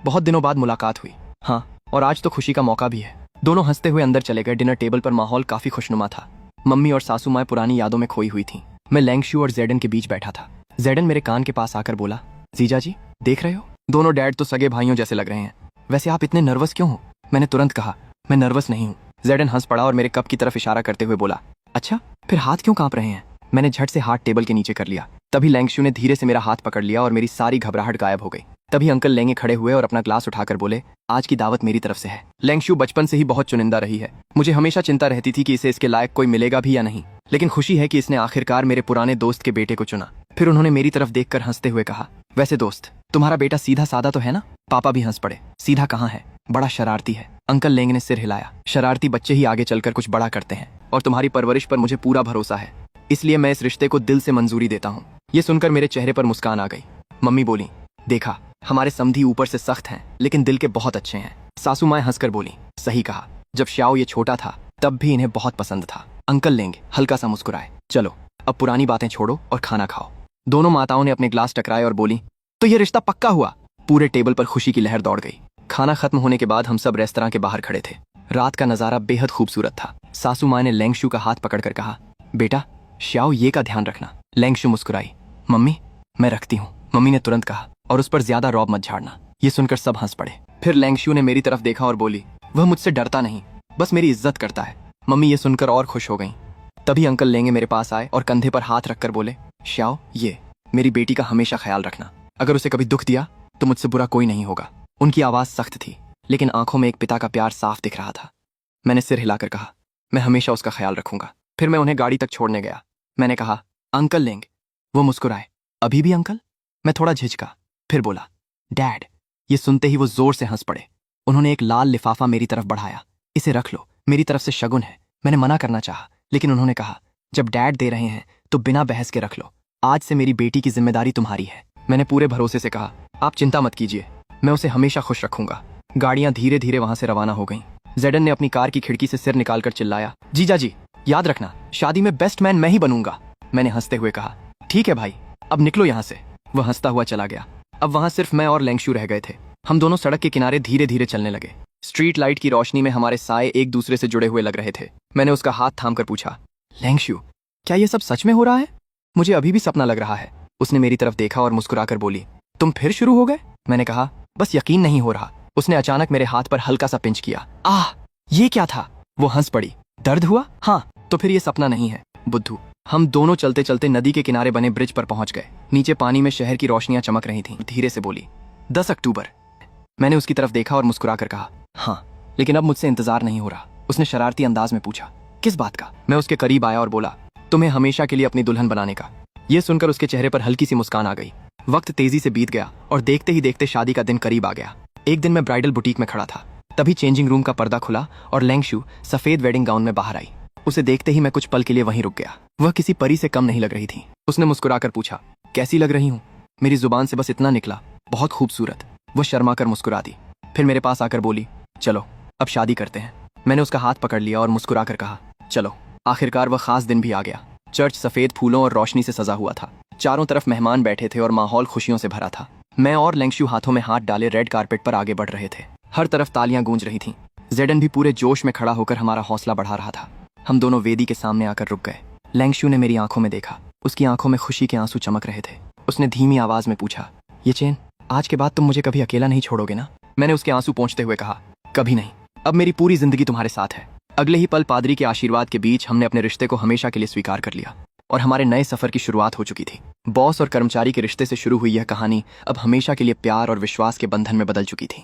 बहुत दिनों बाद मुलाकात हुई। हाँ, और आज तो खुशी का मौका भी है। दोनों हंसते हुए अंदर चले गए। डिनर टेबल पर माहौल काफी खुशनुमा था। मम्मी और सासू माँ पुरानी यादों में खोई हुई थीं। मैं लेंगशु और जेडन के बीच बैठा था। जेडन मेरे कान के पास आकर बोला, जीजा जी, देख रहे हो, दोनों डैड तो सगे भाइयों जैसे लग रहे हैं। वैसे आप इतने नर्वस क्यों हो? मैंने तुरंत कहा, मैं नर्वस नहीं हूँ। जेडन हंस पड़ा और मेरे कप की तरफ इशारा करते हुए बोला, अच्छा, फिर हाथ क्यों कांप रहे हैं? मैंने झट से हाथ टेबल के नीचे कर लिया। तभी लेंगशु ने धीरे से मेरा हाथ पकड़ लिया और मेरी सारी घबराहट गायब हो गई। तभी अंकल लेंगे खड़े हुए और अपना ग्लास उठाकर बोले, आज की दावत मेरी तरफ से है। लेंगशु बचपन से ही बहुत चुनिंदा रही है। मुझे हमेशा चिंता रहती थी कि इसे इसके लायक कोई मिलेगा भी या नहीं, लेकिन खुशी है कि इसने आखिरकार मेरे पुराने दोस्त के बेटे को चुना। फिर उन्होंने मेरी तरफ देखकर हंसते हुए कहा, वैसे दोस्त, तुम्हारा बेटा सीधा सादा तो है ना? पापा भी हंस पड़े। सीधा कहाँ है, बड़ा शरारती है। अंकल लेंग ने सिर हिलाया। शरारती बच्चे ही आगे चलकर कुछ बड़ा करते हैं और तुम्हारी परवरिश पर मुझे पूरा भरोसा है, इसलिए मैं इस रिश्ते को दिल से मंजूरी देता हूँ। ये सुनकर मेरे चेहरे पर मुस्कान आ गई। मम्मी बोली, देखा, हमारे समधी ऊपर से सख्त हैं लेकिन दिल के बहुत अच्छे हैं। सासू माँ हंसकर बोली, सही कहा, जब श्याओ ये छोटा था तब भी इन्हें बहुत पसंद था। अंकल लेंगे हल्का सा मुस्कुराए। चलो अब पुरानी बातें छोड़ो और खाना खाओ। दोनों माताओं ने अपने ग्लास टकराए और बोली, तो ये रिश्ता पक्का हुआ। पूरे टेबल पर खुशी की लहर दौड़ गई। खाना खत्म होने के बाद हम सब रेस्तरां के बाहर खड़े थे। रात का नजारा बेहद खूबसूरत था। सासू माँ ने लेंगशु का हाथ पकड़कर कहा, बेटा श्याओ ये का ध्यान रखना। लेंगशु मुस्कुराई, मम्मी मैं रखती हूँ, मम्मी ने तुरंत कहा, और उस पर ज्यादा रौब मत झाड़ना। ये सुनकर सब हंस पड़े। फिर लेंगशु ने मेरी तरफ देखा और बोली, वह मुझसे डरता नहीं, बस मेरी इज्जत करता है। मम्मी ये सुनकर और खुश हो गई। तभी अंकल लेंगे मेरे पास आए और कंधे पर हाथ रखकर बोले, श्याओ ये मेरी बेटी का हमेशा ख्याल रखना। अगर उसे कभी दुख दिया तो मुझसे बुरा कोई नहीं होगा। उनकी आवाज सख्त थी लेकिन आंखों में एक पिता का प्यार साफ दिख रहा था। मैंने सिर हिलाकर कहा, मैं हमेशा उसका ख्याल रखूंगा। फिर मैं उन्हें गाड़ी तक छोड़ने गया। मैंने कहा, अंकल लेंग। वो मुस्कुराए, अभी भी अंकल? मैं थोड़ा झिझका, फिर बोला, डैड। ये सुनते ही वो जोर से हंस पड़े। उन्होंने एक लाल लिफाफा मेरी तरफ बढ़ाया, इसे रख लो, मेरी तरफ से शगुन है। मैंने मना करना चाहा लेकिन उन्होंने कहा, जब डैड दे रहे हैं तो बिना बहस के रख लो, आज से मेरी बेटी की जिम्मेदारी तुम्हारी है। मैंने पूरे भरोसे से कहा, आप चिंता मत कीजिए, मैं उसे हमेशा खुश रखूंगा। गाड़ियां धीरे धीरे वहां से रवाना हो गईं। जेडन ने अपनी कार की खिड़की से सिर निकालकर चिल्लाया, जीजा जी याद रखना, शादी में बेस्ट मैन मैं ही बनूंगा। मैंने हंसते हुए कहा, ठीक है भाई, अब निकलो यहाँ से। वह हंसता हुआ चला गया। अब वहां सिर्फ मैं और लेंगशु रह गए थे। हम दोनों सड़क के किनारे धीरे धीरे चलने लगे। स्ट्रीट लाइट की रोशनी में हमारे साए एक दूसरे से जुड़े हुए लग रहे थे। मैंने उसका हाथ थामकर पूछा, लेंगशु क्या ये सब सच में हो रहा है? मुझे अभी भी सपना लग रहा है। उसने मेरी तरफ देखा और मुस्कुराकर बोली, तुम फिर शुरू हो गए? मैंने कहा, बस यकीन नहीं हो रहा। उसने अचानक मेरे हाथ पर हल्का सा पिंच किया। आह, ये क्या था? वो हंस पड़ी। दर्द हुआ? हाँ, तो फिर ये सपना नहीं है बुद्धू। हम दोनों चलते चलते नदी के किनारे बने ब्रिज पर पहुंच गए। नीचे पानी में शहर की रोशनियां चमक रही थीं। धीरे से बोली, 10 अक्टूबर। मैंने उसकी तरफ देखा और मुस्कुराकर कहा, हाँ, लेकिन अब मुझसे इंतजार नहीं हो रहा। उसने शरारती अंदाज में पूछा, किस बात का? मैं उसके करीब आया और बोला, तुम्हें हमेशा के लिए अपनी दुल्हन बनाने का। यह सुनकर उसके चेहरे पर हल्की सी मुस्कान आ गई। वक्त तेजी से बीत गया और देखते ही देखते शादी का दिन करीब आ गया। एक दिन मैं ब्राइडल बुटीक में खड़ा था। तभी चेंजिंग रूम का पर्दा खुला और लेंगशु सफेद वेडिंग गाउन में बाहर आई। उसे देखते ही मैं कुछ पल के लिए वहीं रुक गया। वह किसी परी से कम नहीं लग रही थी। उसने मुस्कुराकर पूछा, कैसी लग रही हूँ? मेरी जुबान से बस इतना निकला, बहुत खूबसूरत। वह शर्मा कर मुस्कुरा दी। फिर मेरे पास आकर बोली, चलो अब शादी करते हैं। मैंने उसका हाथ पकड़ लिया और मुस्कुराकर कहा, चलो। आखिरकार वह खास दिन भी आ गया। चर्च सफेद फूलों और रोशनी से सजा हुआ था। चारों तरफ मेहमान बैठे थे और माहौल खुशियों से भरा था। मैं और लेंगशु हाथों में हाथ डाले रेड कारपेट पर आगे बढ़ रहे थे। हर तरफ तालियां गूंज रही थीं। जेडन भी पूरे जोश में खड़ा होकर हमारा हौसला बढ़ा रहा था। हम दोनों वेदी के सामने आकर रुक गए। लेंगशु ने मेरी आंखों में देखा। उसकी आंखों में खुशी के आंसू चमक रहे थे। उसने धीमी आवाज में पूछा, ये चेन, आज के बाद तुम मुझे कभी अकेला नहीं छोड़ोगे ना? मैंने उसके आंसू पोंछते हुए कहा, कभी नहीं, अब मेरी पूरी जिंदगी तुम्हारे साथ है। अगले ही पल पादरी के आशीर्वाद के बीच हमने अपने रिश्ते को हमेशा के लिए स्वीकार कर लिया और हमारे नए सफर की शुरुआत हो चुकी थी। बॉस और कर्मचारी के रिश्ते से शुरू हुई यह कहानी अब हमेशा के लिए प्यार और विश्वास के बंधन में बदल चुकी थी।